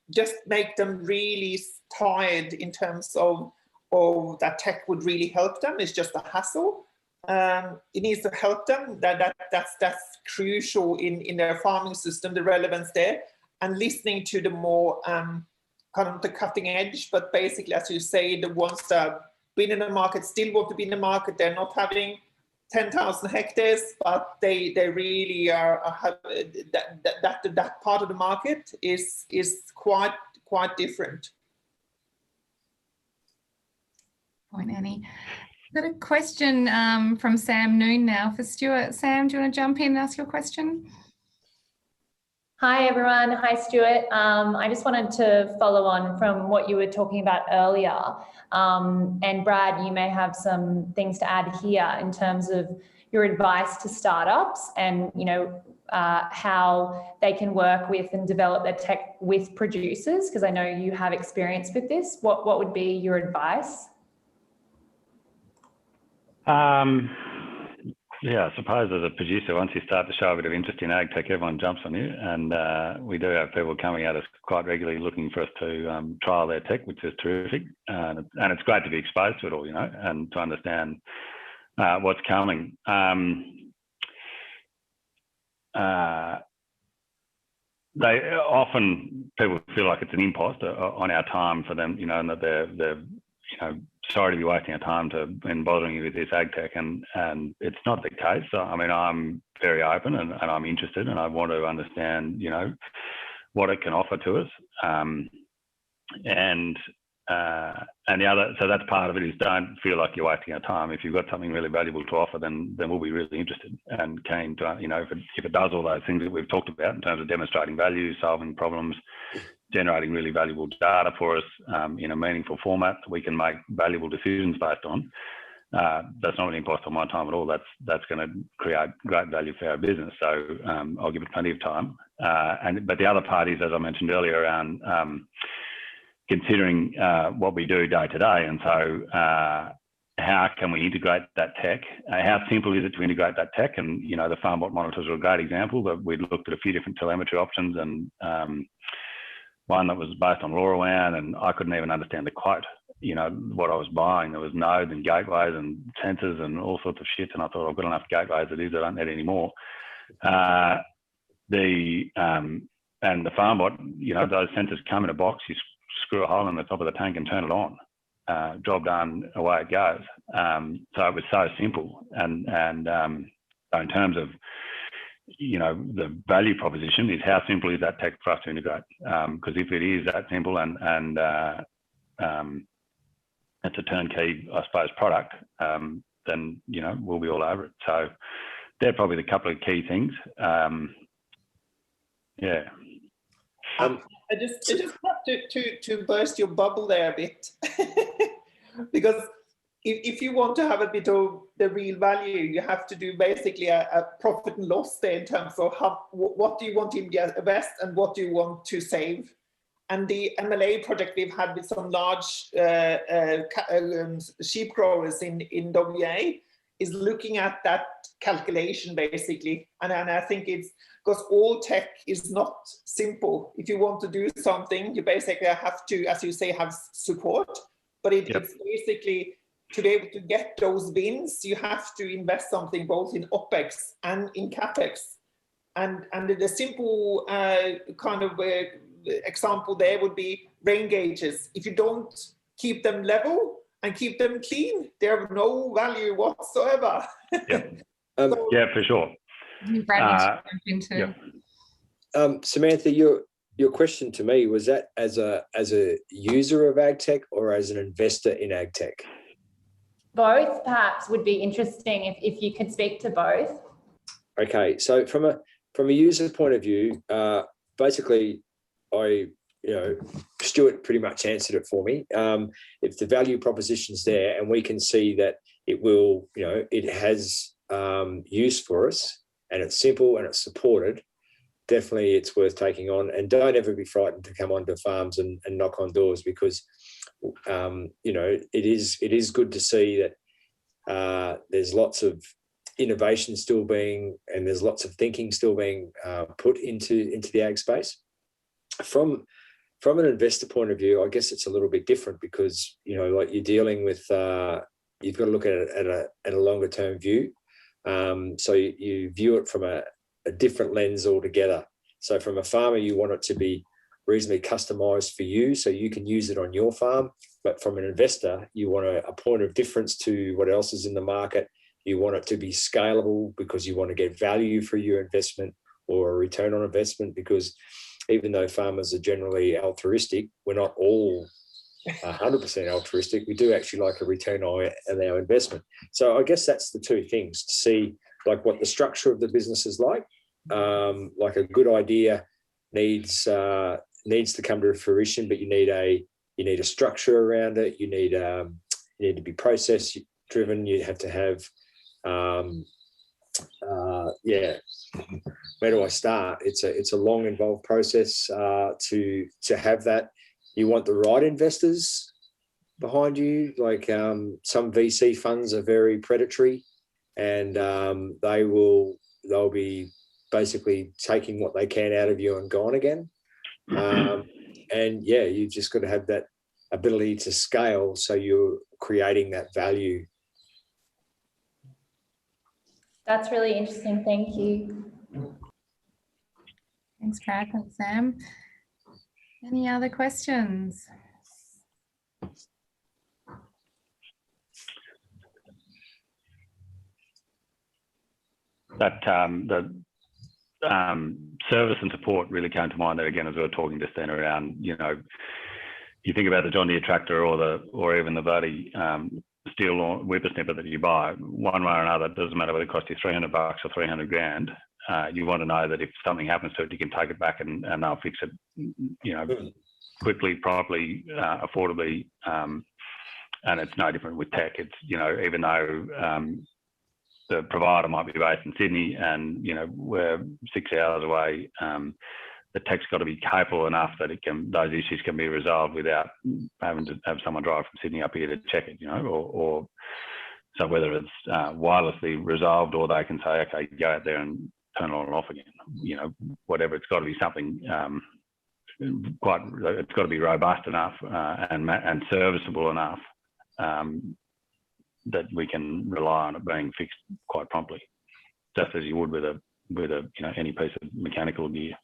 just make them really tired in terms of that tech would really help them. It's just a hassle. It needs to help them. That's crucial in their farming system, the relevance there, and listening to the more kind of the cutting edge. But basically, as you say, the ones that have been in the market still want to be in the market. They're not having 10,000 hectares, but they really are that part of the market is quite different. Point, Annie. Got a question from Sam Noon now for Stuart. Sam, do you want to jump in and ask your question? Hi everyone. Hi Stuart. I just wanted to follow on from what you were talking about earlier. And Brad, you may have some things to add here in terms of your advice to startups and, you know, how they can work with and develop their tech with producers, because I know you have experience with this. What would be your advice? Yeah, I suppose as a producer, once you start to show a bit of interest in ag tech, everyone jumps on you, and we do have people coming at us quite regularly looking for us to trial their tech, which is terrific, and it's great to be exposed to it all, you know, and to understand what's coming. They often, people feel like it's an impost on our time for them, you know, and that they're you know, sorry to be wasting our time and bothering you with this ag tech, and it's not the case. So, I mean, I'm very open and I'm interested, and I want to understand, you know, what it can offer to us. And the other, so that's part of it, is don't feel like you're wasting our time. If you've got something really valuable to offer, then we'll be really interested and keen to, you know, if it does all those things that we've talked about in terms of demonstrating value, solving problems, generating really valuable data for us in a meaningful format that we can make valuable decisions based on. That's not an impost on my time at all. That's going to create great value for our business. So I'll give it plenty of time. But the other part is, as I mentioned earlier, around considering what we do day to day. And so how can we integrate that tech? How simple is it to integrate that tech? And, you know, the FarmBot monitors are a great example. But we looked at a few different telemetry options, and one that was based on LoRaWAN, and I couldn't even understand the quote, you know, what I was buying. There was nodes and gateways and sensors and all sorts of shit. And I thought, I've got enough gateways as it is, I don't need any more. And the FarmBot, you know, those sensors come in a box, you screw a hole in the top of the tank and turn it on. Job done, away it goes. So it was so simple. And so in terms of, you know, the value proposition is how simple is that tech for us to integrate? Because if it is that simple and it's a turnkey, I suppose, product, then, you know, we'll be all over it. So they're probably the couple of key things. Yeah. I just have to burst your bubble there a bit, because if you want to have a bit of the real value, you have to do basically a profit and loss there in terms of what do you want to invest and what do you want to save. And the MLA project we've had with some large sheep growers in WA is looking at that calculation basically. And I think it's because all tech is not simple. If you want to do something, you basically have to, as you say, have support. But it's basically, to be able to get those wins, you have to invest something both in OPEX and in CAPEX. And the simple kind of example there would be rain gauges. If you don't keep them level and keep them clean, they have no value whatsoever. Yeah, yeah, for sure. Samantha, your question to me, was that as a user of ag tech or as an investor in ag tech? Both perhaps would be interesting if you could speak to both. Okay, so from a user point of view, basically, Stuart pretty much answered it for me. If the value proposition's there and we can see that it will, it has use for us and it's simple and it's supported, definitely it's worth taking on. And don't ever be frightened to come onto farms and knock on doors, because it is good to see that there's lots of innovation still being, and there's lots of thinking still being put into the ag space. From an investor point of view, I guess it's a little bit different because, you know, like you're dealing with, you've got to look at it at a longer term view. So you view it from a different lens altogether. So from a farmer, you want it to be reasonably customized for you so you can use it on your farm. But from an investor, you want a point of difference to what else is in the market. You want it to be scalable because you want to get value for your investment or a return on investment, because even though farmers are generally altruistic, we're not all 100% altruistic. We do actually like a return on our investment. So I guess that's the two things, to see like what the structure of the business is like. Like a good idea needs to come to fruition, but you need a structure around it. You need to be process driven. You have to have where do I start? It's a long, involved process to have that. You want the right investors behind you. Like some VC funds are very predatory, and they'll be basically taking what they can out of you and gone again. And yeah, you've just got to have that ability to scale, so you're creating that value. That's really interesting. Thank you. Thanks, Brad. Thanks, Sam. Any other questions? That service and support really came to mind there again as we were talking just then around, you know, you think about the John Deere tractor or even the bloody steel or whippersnipper that you buy, one way or another, it doesn't matter whether it costs you $300 or 300 grand. You want to know that if something happens to it, you can take it back and they'll fix it, you know, quickly, properly, affordably. And it's no different with tech. It's, you know, even though the provider might be based in Sydney and, you know, we're 6 hours away, the tech's got to be capable enough that those issues can be resolved without having to have someone drive from Sydney up here to check it, you know, or so whether it's wirelessly resolved or they can say, okay, go out there and turn it on and off again, you know, whatever. It's got to be something it's got to be robust enough and serviceable enough that we can rely on it being fixed quite promptly, just as you would with a you know, any piece of mechanical gear.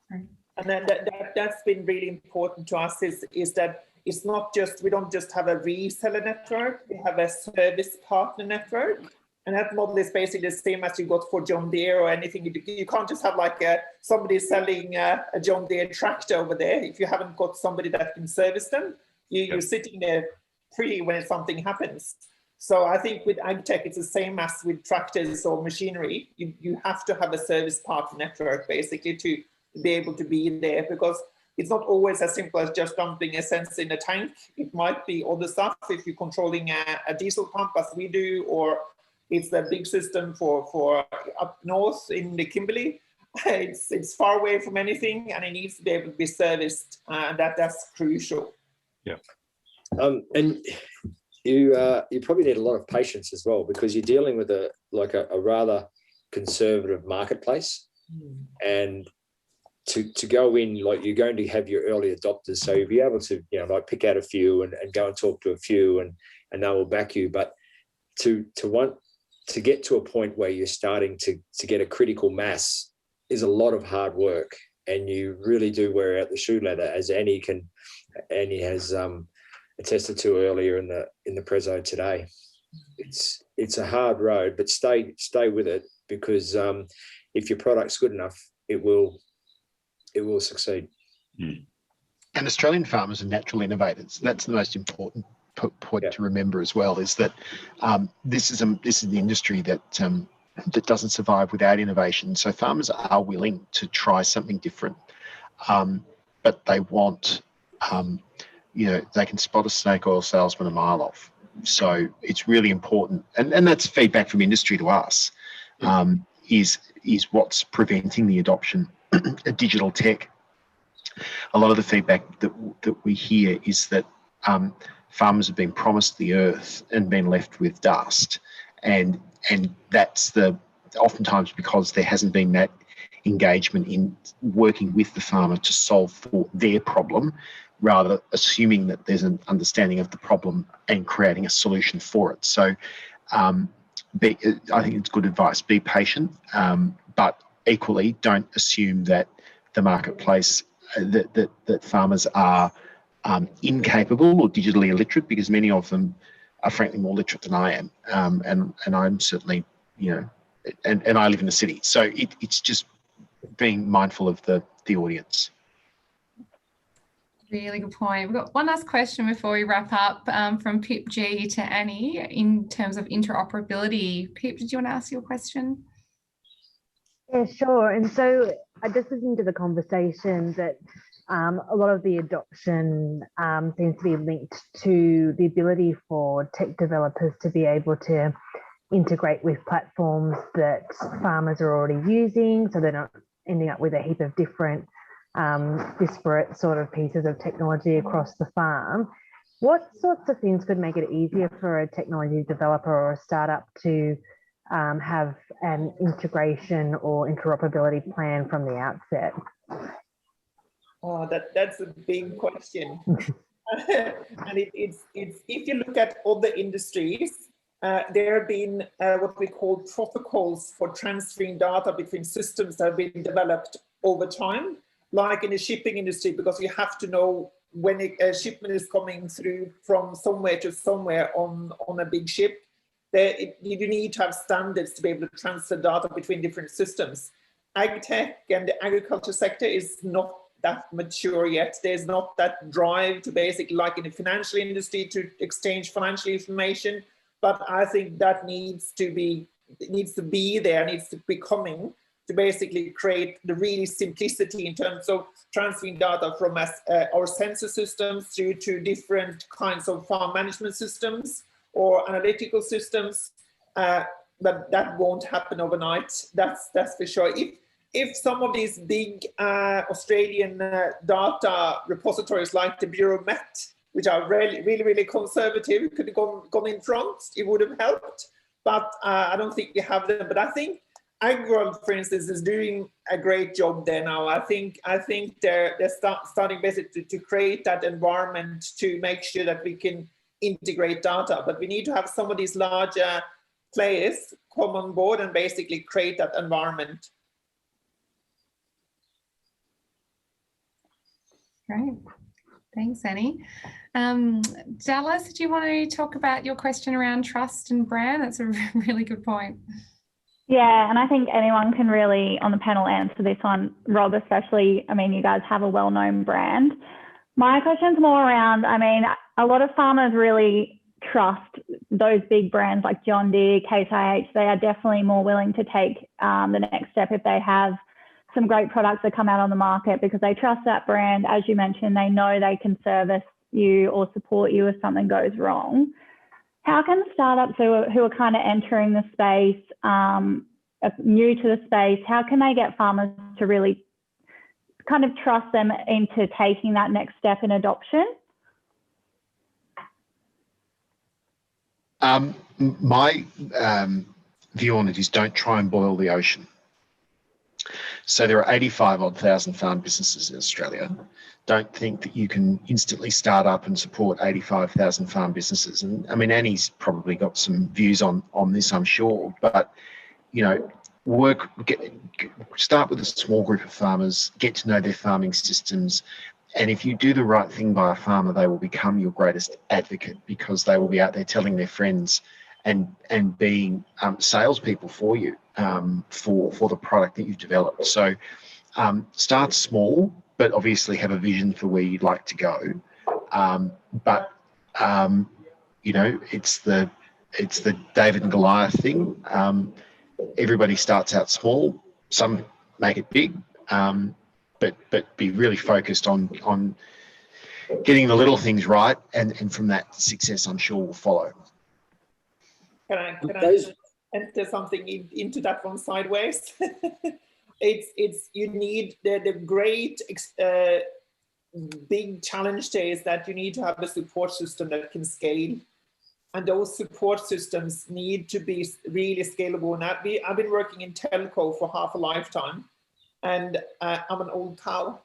And then that's been really important to us is that it's not just, we don't just have a reseller network, we have a service partner network. And that model is basically the same as you got for John Deere or anything. You can't just have like somebody selling a John Deere tractor over there if you haven't got somebody that can service them. You're sitting there free when something happens. So I think with agtech, it's the same as with tractors or machinery. You have to have a service partner network basically to be able to be there, because it's not always as simple as just dumping a sensor in a tank. It might be other stuff if you're controlling a diesel pump as we do, or it's a big system for up north in the Kimberley. It's far away from anything and it needs to be able to be serviced, and that's crucial. Yeah. And you probably need a lot of patience as well, because you're dealing with a rather conservative marketplace, and to go in, like, you're going to have your early adopters, so you'll be able to, you know, like pick out a few and go and talk to a few and they will back you. But to get to a point where you're starting to get a critical mass is a lot of hard work, and you really do wear out the shoe leather, as Annie has attested to earlier in the preso today. It's a hard road, but stay with it, because if your product's good enough, it will succeed. And Australian farmers are natural innovators. That's the most important point to remember as well, is that this is the industry that doesn't survive without innovation. So farmers are willing to try something different, but they want, you know, they can spot a snake oil salesman a mile off. So it's really important, and that's feedback from industry to us, is what's preventing the adoption of digital tech. A lot of the feedback that we hear is that farmers have been promised the earth and been left with dust, and that's oftentimes because there hasn't been that engagement in working with the farmer to solve for their problem, rather assuming that there's an understanding of the problem and creating a solution for it. So I think it's good advice. Be patient, but equally don't assume that the marketplace, that farmers are incapable or digitally illiterate, because many of them are frankly more literate than I am. And I'm certainly, and I live in the city. So it's just being mindful of the audience. Really good point. We've got one last question before we wrap up from Pip G to Annie in terms of interoperability. Pip, did you want to ask your question? Yeah, sure. And so I just listened to the conversation that a lot of the adoption seems to be linked to the ability for tech developers to be able to integrate with platforms that farmers are already using, so they're not ending up with a heap of different disparate sort of pieces of technology across the farm. What sorts of things could make it easier for a technology developer or a startup to have an integration or interoperability plan from the outset? Oh, that's a big question. And it's if you look at other industries, there have been what we call protocols for transferring data between systems that have been developed over time, like in the shipping industry, because you have to know when a shipment is coming through from somewhere to somewhere on a big ship. You need to have standards to be able to transfer data between different systems. Agtech and the agriculture sector is not that mature yet. There's not that drive to basically, like in the financial industry, to exchange financial information. But I think that needs to be there, needs to be coming, to basically create the really simplicity in terms of transferring data from our sensor systems through to different kinds of farm management systems or analytical systems. But that won't happen overnight. That's for sure. If some of these big Australian data repositories like the Bureau Met, which are really conservative, could have gone in front, it would have helped. But I don't think we have them. But I think AgWorld, for instance, is doing a great job there now. I think they're starting basically to create that environment to make sure that we can integrate data. But we need to have some of these larger players come on board and basically create that environment. Great. Thanks, Annie. Dallas, do you want to talk about your question around trust and brand? That's a really good point. Yeah, and I think anyone can really, on the panel, answer this one. Rob especially, I mean, you guys have a well-known brand. My question's more around, I mean, a lot of farmers really trust those big brands like John Deere, Case IH. They are definitely more willing to take the next step if they have some great products that come out on the market, because they trust that brand. As you mentioned, they know they can service you or support you if something goes wrong. How can startups who are kind of entering the space, new to the space, how can they get farmers to really kind of trust them into taking that next step in adoption? My view on it is don't try and boil the ocean. So there are 85,000 farm businesses in Australia. Don't think that you can instantly start up and support 85,000 farm businesses. And I mean, Annie's probably got some views on this, I'm sure. But, start with a small group of farmers, get to know their farming systems. And if you do the right thing by a farmer, they will become your greatest advocate, because they will be out there telling their friends and being salespeople for you for the product that you've developed. So start small, but obviously have a vision for where you'd like to go. It's the David and Goliath thing. Everybody starts out small. Some make it big, but be really focused on getting the little things right, and from that, success, I'm sure, will follow. Can I enter something into that one sideways? You need the great big challenge there is that you need to have a support system that can scale. and those support systems need to be really scalable. And I've been working in telco for half a lifetime, and I'm an old cow.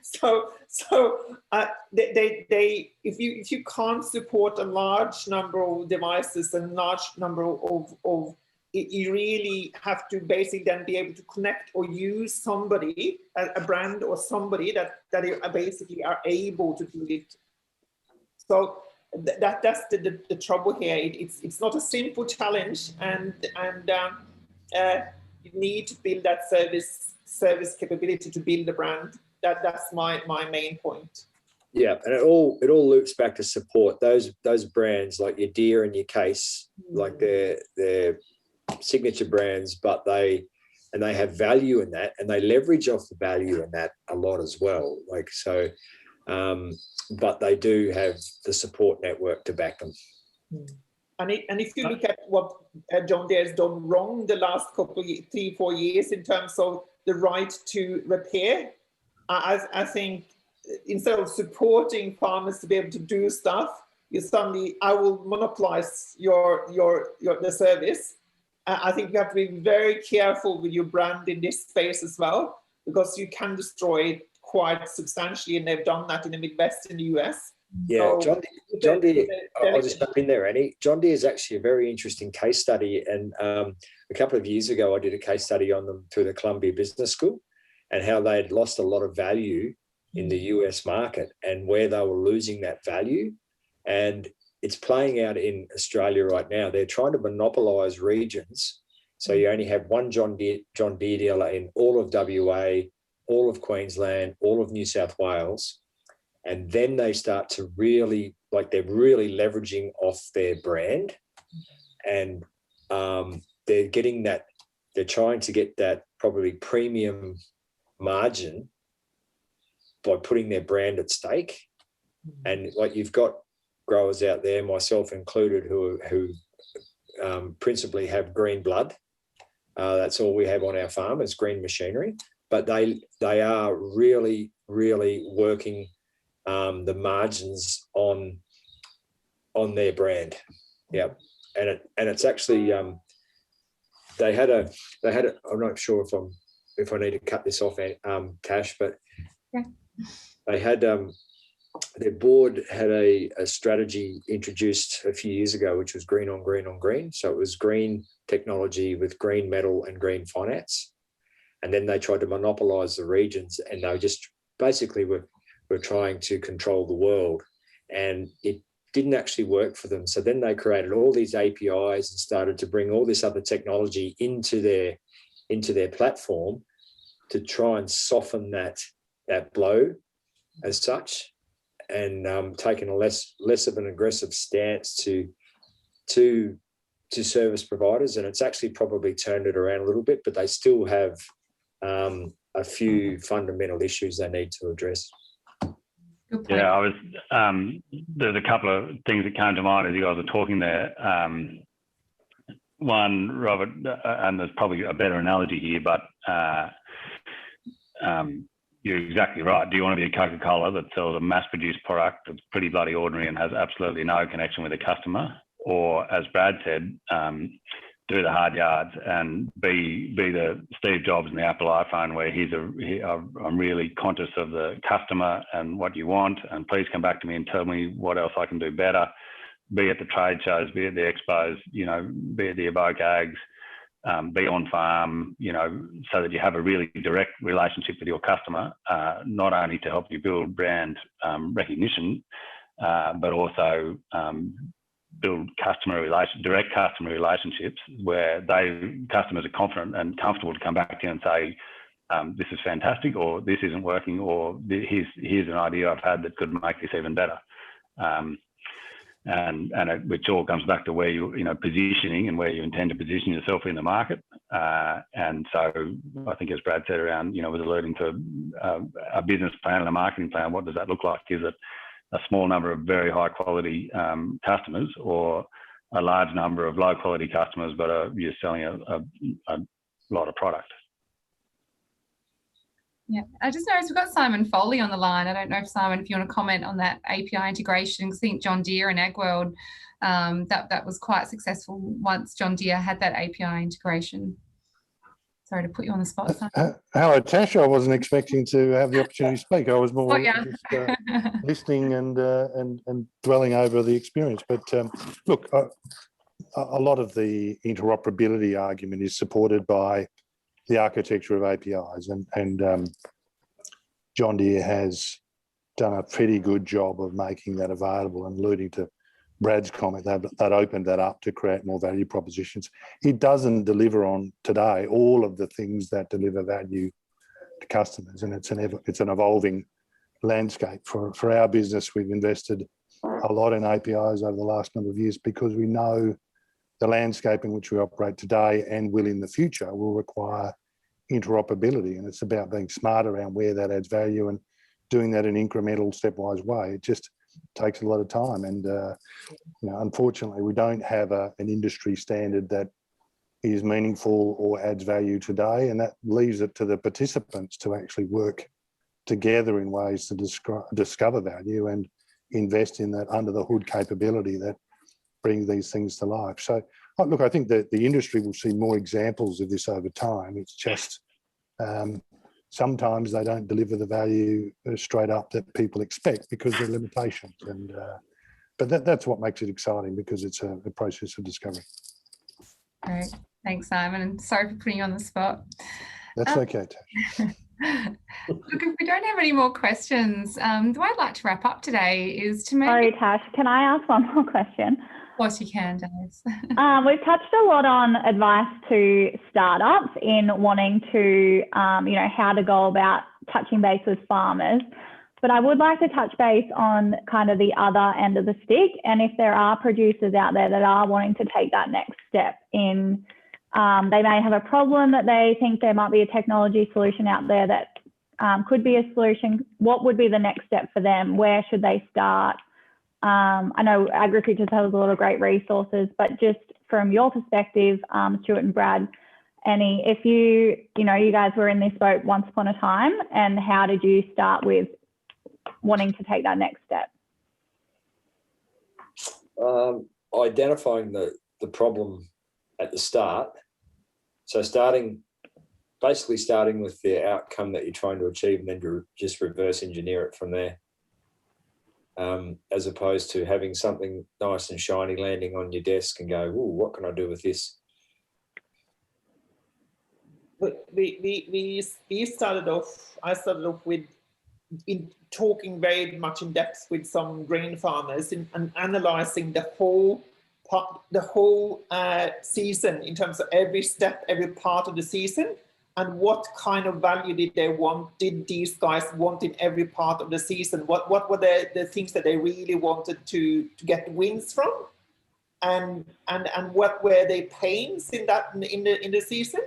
So if you can't support a large number of devices and large number of you really have to basically then be able to connect or use somebody, a brand or somebody that basically are able to do it. So that's the trouble here. It's not a simple challenge, and you need to build that service capability to build a brand. That's my main point. Yeah, and it all loops back to support those brands like your Deere and your Case, like they're signature brands, but they have value in that, and they leverage off the value in that a lot as well. Like so, but they do have the support network to back them. And if you look at what John Deere has done wrong the last couple of 3-4 years in terms of the right to repair, I think instead of supporting farmers to be able to do stuff, you suddenly, I will monopolize the service. I think you have to be very careful with your brand in this space as well, because you can destroy it quite substantially, and they've done that in the Midwest in the US. Yeah, so John Deere, I'll just jump in there, Annie. John Deere is actually a very interesting case study, and a couple of years ago I did a case study on them through the Columbia Business School, and how they had lost a lot of value in the US market and where they were losing that value. And it's playing out in Australia right now. They're trying to monopolise regions. So you only have one John Deere dealer in all of WA, all of Queensland, all of New South Wales. And then they start to really, like they're really leveraging off their brand. And they're getting that, they're trying to get that probably premium margin by putting their brand at stake. And like you've got growers out there, myself included, who principally have green blood. That's all we have on our farm is green machinery. But they are really, really working the margins on their brand. Yeah, and it's actually they had a. I'm not sure if I need to cut this off, Tash, but yeah. They had. Their board had a strategy introduced a few years ago, which was green on green on green. So it was green technology with green metal and green finance. And then they tried to monopolize the regions, and they just basically were trying to control the world. And it didn't actually work for them. So then they created all these APIs and started to bring all this other technology into their platform to try and soften that blow as such. And taking a less of an aggressive stance to service providers, and it's actually probably turned it around a little bit, but they still have a few fundamental issues they need to address. Yeah, I was. There's a couple of things that came to mind as you guys were talking there. One, Robert, and there's probably a better analogy here, but you're exactly right. Do you want to be a Coca-Cola that sells a mass-produced product that's pretty bloody ordinary and has absolutely no connection with the customer? Or, as Brad said, do the hard yards and be the Steve Jobs and the Apple iPhone, where I'm really conscious of the customer and what you want, and please come back to me and tell me what else I can do better. Be at the trade shows, be at the expos, be at the Evoke Ags, be on farm, so that you have a really direct relationship with your customer, not only to help you build brand recognition, but also build direct customer relationships where customers are confident and comfortable to come back to you and say, this is fantastic, or this isn't working, or here's an idea I've had that could make this even better. Which all comes back to where positioning and where you intend to position yourself in the market. And so I think, as Brad said around, was alluding to a business plan and a marketing plan. What does that look like? Is it a small number of very high quality customers, or a large number of low quality customers, but you're selling a lot of product? Yeah, I just noticed we've got Simon Foley on the line. I don't know if Simon, if you want to comment on that API integration. I think John Deere and AgWorld, that was quite successful once John Deere had that API integration. Sorry to put you on the spot, Simon. Hello, Tash. I wasn't expecting to have the opportunity to speak. I was more just listening and dwelling over the experience. But look, a lot of the interoperability argument is supported by the architecture of APIs, and John Deere has done a pretty good job of making that available. And alluding to Brad's comment, that opened that up to create more value propositions. It doesn't deliver on today all of the things that deliver value to customers, and it's an evolving landscape. For our business, we've invested a lot in APIs over the last number of years because we know the landscape in which we operate today and will in the future will require interoperability, and it's about being smart around where that adds value and doing that in incremental, stepwise way. It just takes a lot of time, and unfortunately, we don't have an industry standard that is meaningful or adds value today, and that leaves it to the participants to actually work together in ways to discover value and invest in that under the hood capability that brings these things to life. So, look, I think that the industry will see more examples of this over time. It's just sometimes they don't deliver the value straight up that people expect because of limitations. And but that's what makes it exciting, because it's a process of discovery. Great, thanks, Simon. And sorry for putting you on the spot. That's okay, Tash. Look, if we don't have any more questions, the way I'd like to wrap up today is to maybe... Sorry, Tash, can I ask one more question? Of course you can, Dave. We've touched a lot on advice to startups in wanting to, how to go about touching base with farmers. But I would like to touch base on kind of the other end of the stick. And if there are producers out there that are wanting to take that next step in, they may have a problem that they think there might be a technology solution out there that could be a solution. What would be the next step for them? Where should they start? I know AgriFutures has a lot of great resources, but just from your perspective, Stuart and Brad, if you guys were in this boat once upon a time, and how did you start with wanting to take that next step? Identifying the problem at the start. So basically starting with the outcome that you're trying to achieve, and then you just reverse engineer it from there. As opposed to having something nice and shiny landing on your desk and go, "Ooh, what can I do with this?" But I started off with talking very much in depth with some grain farmers and analysing the whole season in terms of every step, every part of the season, and what kind of value did these guys want in every part of the season? What were the things that they really wanted to get wins from, and what were their pains in the season?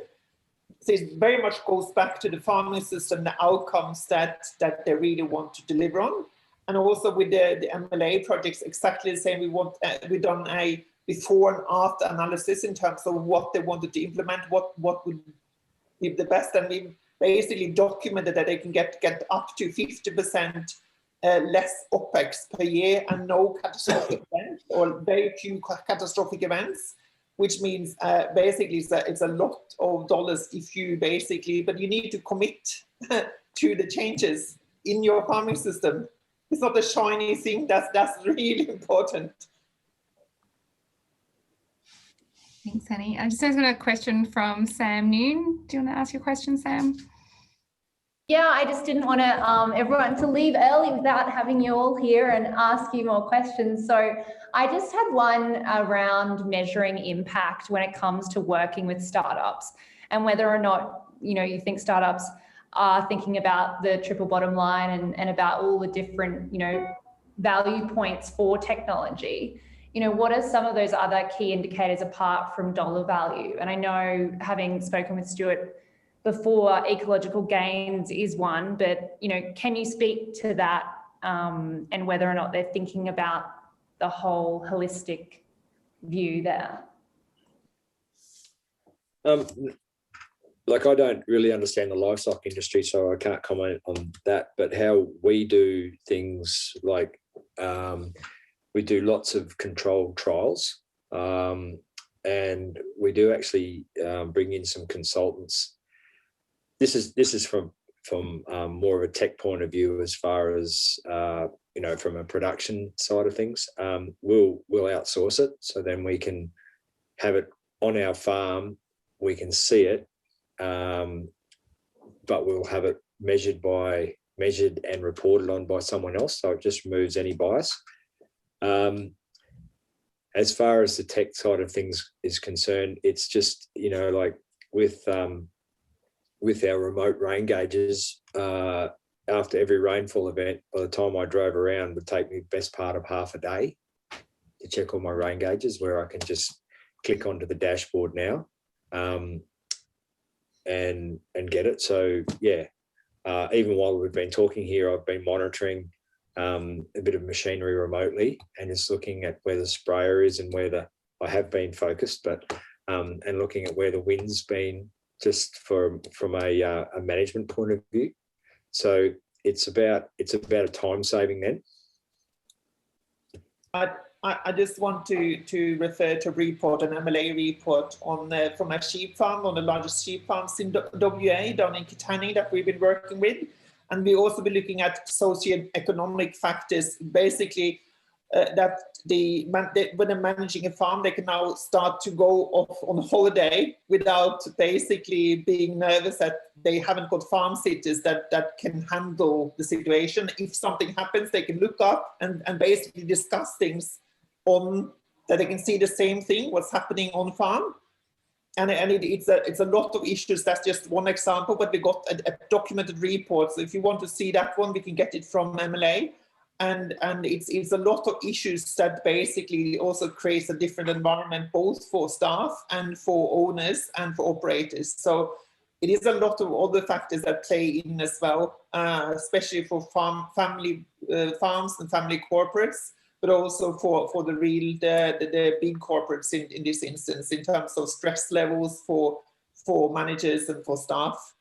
So it very much goes back to the farming system, the outcomes that they really want to deliver on. And also with the MLA projects, exactly the same. We've done a before and after analysis in terms of what they wanted to implement, what would be the best, and we basically documented that they can get up to 50% less OPEX per year and no catastrophic events, or very few catastrophic events, which means basically it's a lot of dollars if you but you need to commit to the changes in your farming system. It's not a shiny thing, that's really important. Thanks, Annie. I just got a question from Sam Noon. Do you want to ask your question, Sam? Yeah, I just didn't want everyone to leave early without having you all here and ask you more questions. So I just had one around measuring impact when it comes to working with startups, and whether or not, you think startups are thinking about the triple bottom line and about all the different, value points for technology. What are some of those other key indicators apart from dollar value? And I know, having spoken with Stuart before, ecological gains is one, but, can you speak to that and whether or not they're thinking about the whole holistic view there? like I don't really understand the livestock industry, so I can't comment on that. But how we do things, like we do lots of controlled trials, and we do actually bring in some consultants. This is from more of a tech point of view, as far as from a production side of things. We'll outsource it, so then we can have it on our farm. We can see it. But we'll have it measured and reported on by someone else, so it just removes any bias. As far as the tech side of things is concerned, it's just like with our remote rain gauges. After every rainfall event, by the time I drove around, it would take me the best part of half a day to check all my rain gauges, where I can just click onto the dashboard now. And get it. So yeah, even while we've been talking here, I've been monitoring a bit of machinery remotely, and just looking at where the sprayer is and where I have been focused, but and looking at where the wind's been, just from a management point of view. So it's about a time saving then. I just want to refer to an MLA report from a sheep farm, one of the largest sheep farms in WA, down in Kittanning, that we've been working with. And we also be looking at socio-economic factors, basically that when they're managing a farm, they can now start to go off on holiday without basically being nervous that they haven't got farm sitters that can handle the situation. If something happens, they can look up and basically discuss things that they can see the same thing, what's happening on farm. And it's a lot of issues. That's just one example, but we got a documented report. So if you want to see that one, we can get it from MLA. And it's a lot of issues that basically also creates a different environment, both for staff and for owners and for operators. So it is a lot of other factors that play in as well, especially for family farms and family corporates, but also for the big corporates in this instance, in terms of stress levels for managers and for staff.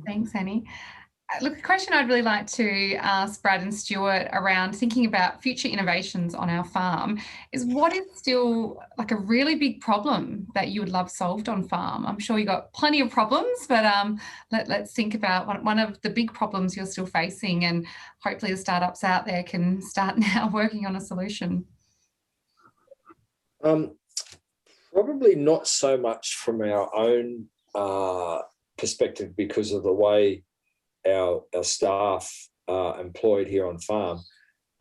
Thanks, Annie. Look, a question I'd really like to ask Brad and Stuart around thinking about future innovations on our farm is, what is still like a really big problem that you would love solved on farm? I'm sure you got plenty of problems, but let's think about one of the big problems you're still facing, and hopefully the startups out there can start now working on a solution. Probably not so much from our own perspective, because of the way our staff are employed here on farm.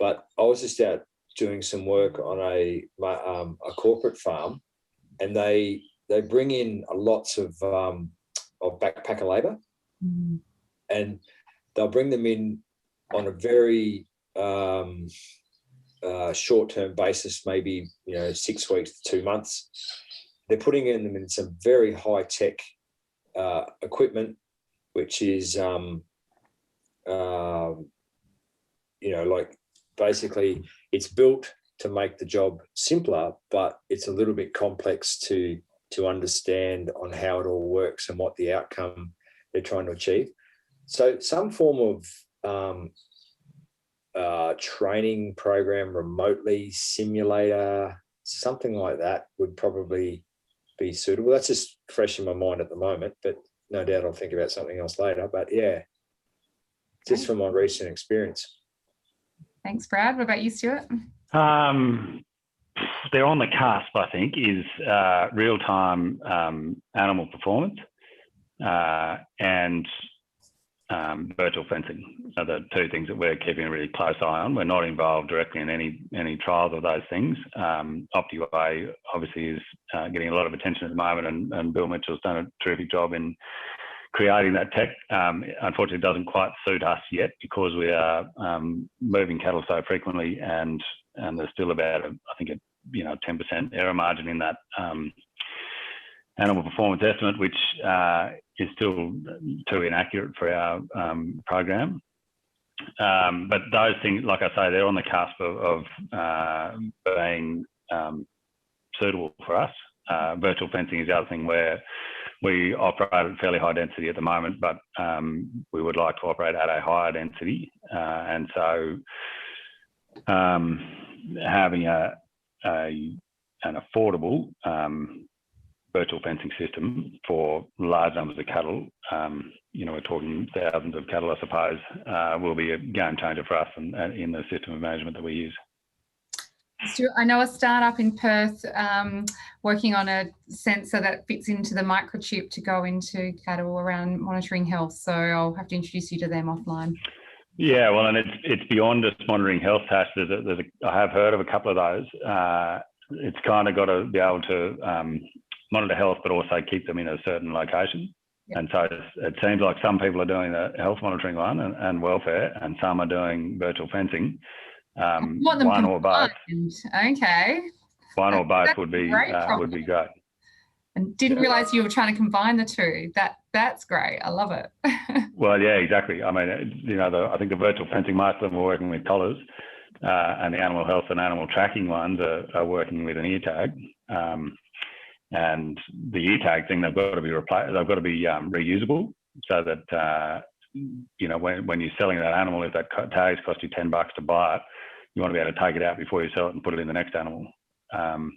But I was just out doing some work on a corporate farm, and they bring in lots of backpacker labour, and they'll bring them in on a very short-term basis, maybe 6 weeks to 2 months. They're putting them in some very high-tech equipment, which is like basically it's built to make the job simpler, but it's a little bit complex to understand on how it all works and what the outcome they're trying to achieve. So some form of training program remotely, simulator, something like that would probably be suitable. That's just fresh in my mind at the moment, but no doubt I'll think about something else later. But yeah, just from my recent experience. Thanks, Brad. What about you, Stuart? They're on the cusp, I think, is real-time animal performance and virtual fencing are the two things that we're keeping a really close eye on. We're not involved directly in any trials of those things. OptiWay obviously is getting a lot of attention at the moment, and Bill Mitchell's done a terrific job in creating that tech. Unfortunately, it doesn't quite suit us yet, because we are moving cattle so frequently, and there's still about a 10% error margin in that animal performance estimate, which is still too inaccurate for our program. But those things, like I say, they're on the cusp of being suitable for us. Virtual fencing is the other thing where we operate at fairly high density at the moment, but we would like to operate at a higher density. And so having an affordable virtual fencing system for large numbers of cattle, we're talking thousands of cattle, I suppose, will be a game changer for us and in the system of management that we use. Stuart, I know a startup in Perth working on a sensor that fits into the microchip to go into cattle around monitoring health. So I'll have to introduce you to them offline. Yeah, well, and it's beyond just monitoring health, Tash. I have heard of a couple of those. It's kind of got to be able to monitor health, but also keep them in a certain location. Yep. And so it seems like some people are doing the health monitoring one and welfare, and some are doing virtual fencing. One or both. Okay. One or both would be great. And didn't realise you were trying to combine the two. That's great. I love it. Well, yeah, exactly. I mean, I think the virtual fencing, most of them are working with collars, and the animal health and animal tracking ones are working with an ear tag. And the ear tag thing, they've got to be replaced. They've got to be reusable, so that when you're selling that animal, if that tag's cost you $10 to buy it, you want to be able to take it out before you sell it and put it in the next animal. And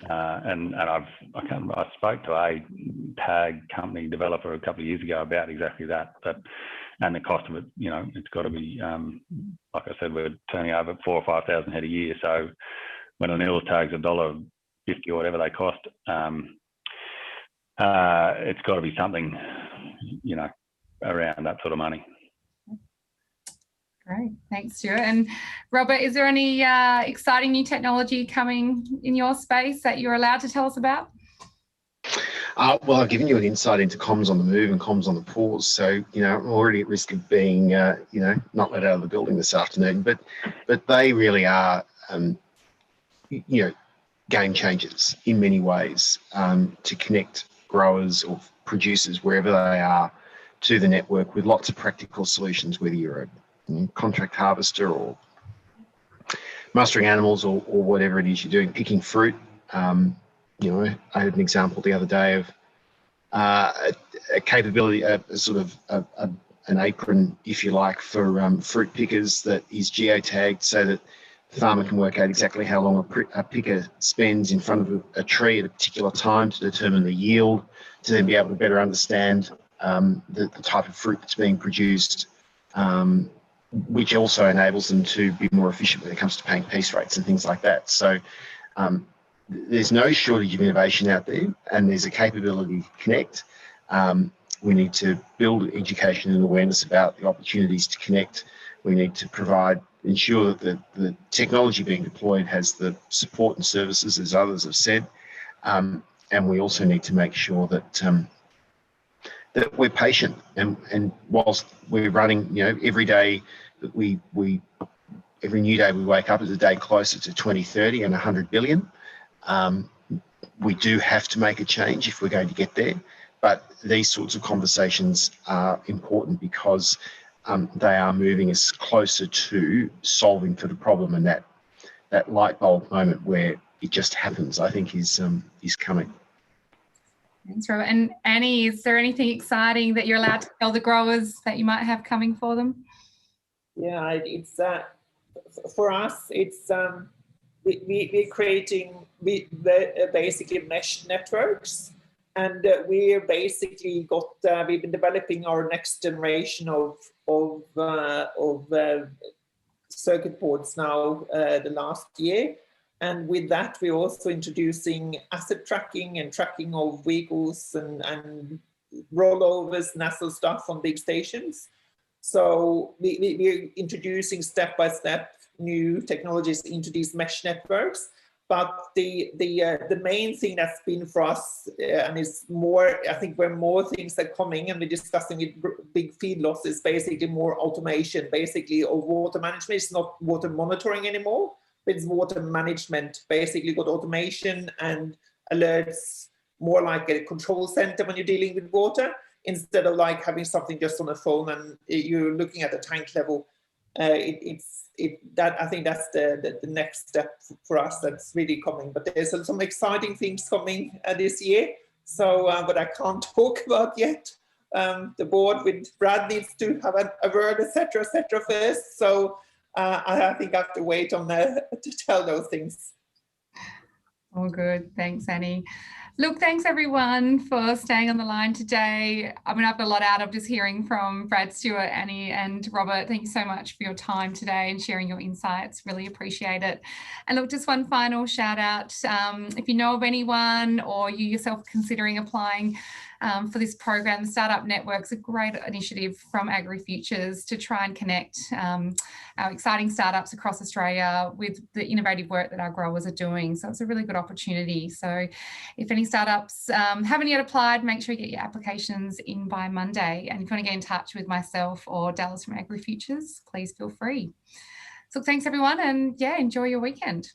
I spoke to a tag company developer a couple of years ago about exactly that. And the cost of it, it's got to be, like I said, we're turning over 4,000 or 5,000 head a year. So when an eels tag's $1.50 or whatever they cost, it's got to be something, around that sort of money. Great, thanks, Stuart. And Robert, is there any exciting new technology coming in your space that you're allowed to tell us about? Well, I've given you an insight into comms on the move and comms on the pause. So, I'm already at risk of being, not let out of the building this afternoon. But they really are, game changers in many ways to connect growers or producers wherever they are to the network with lots of practical solutions, whether you're a contract harvester or mustering animals or whatever it is you're doing, picking fruit. I had an example the other day of a capability, an apron, if you like, for fruit pickers that is geotagged so that the farmer can work out exactly how long a picker spends in front of a tree at a particular time to determine the yield, to then be able to better understand the type of fruit that's being produced, which also enables them to be more efficient when it comes to paying piece rates and things like that. So there's no shortage of innovation out there, and there's a capability to connect. We need to build education and awareness about the opportunities to connect. We need to ensure that the technology being deployed has the support and services, as others have said. And we also need to make sure that that we're patient, and whilst we're running, every day that every new day we wake up is a day closer to 2030 and 100 billion. We do have to make a change if we're going to get there, but these sorts of conversations are important because they are moving us closer to solving for the problem, and that light bulb moment where it just happens, I think, is coming. Thanks, Robert. And Annie, is there anything exciting that you're allowed to tell the growers that you might have coming for them? Yeah, it's for us. It's we're creating basically mesh networks, and we've been developing our next generation of circuit boards now the last year. And with that, we're also introducing asset tracking and tracking of vehicles and rollovers and that sort of stuff on big stations. So we're introducing step-by-step new technologies into these mesh networks. But the main thing that's been for us, and is more, I think where more things are coming, and we're discussing with big feedlots, is basically more automation, basically, of water management. It's not water monitoring anymore. It's water management, basically got automation and alerts, more like a control center when you're dealing with water, instead of like having something just on a phone and you're looking at the tank level. I think that's the next step for us that's really coming. But there's some exciting things coming this year. So, but I can't talk about yet. The board with Brad needs to have a word, etc., first. So I think I have to wait on to tell those things. All good. Thanks, Annie. Look, thanks everyone for staying on the line today. I mean, I've got a lot out of just hearing from Brad, Stuart, Annie and Robert. Thank you so much for your time today and sharing your insights. Really appreciate it. And look, just one final shout out. If you know of anyone or you yourself considering applying for this program, the Startup Network's a great initiative from AgriFutures to try and connect our exciting startups across Australia with the innovative work that our growers are doing. So it's a really good opportunity. So if any startups haven't yet applied, make sure you get your applications in by Monday. And if you want to get in touch with myself or Dallas from AgriFutures, please feel free. So thanks everyone, and yeah, enjoy your weekend.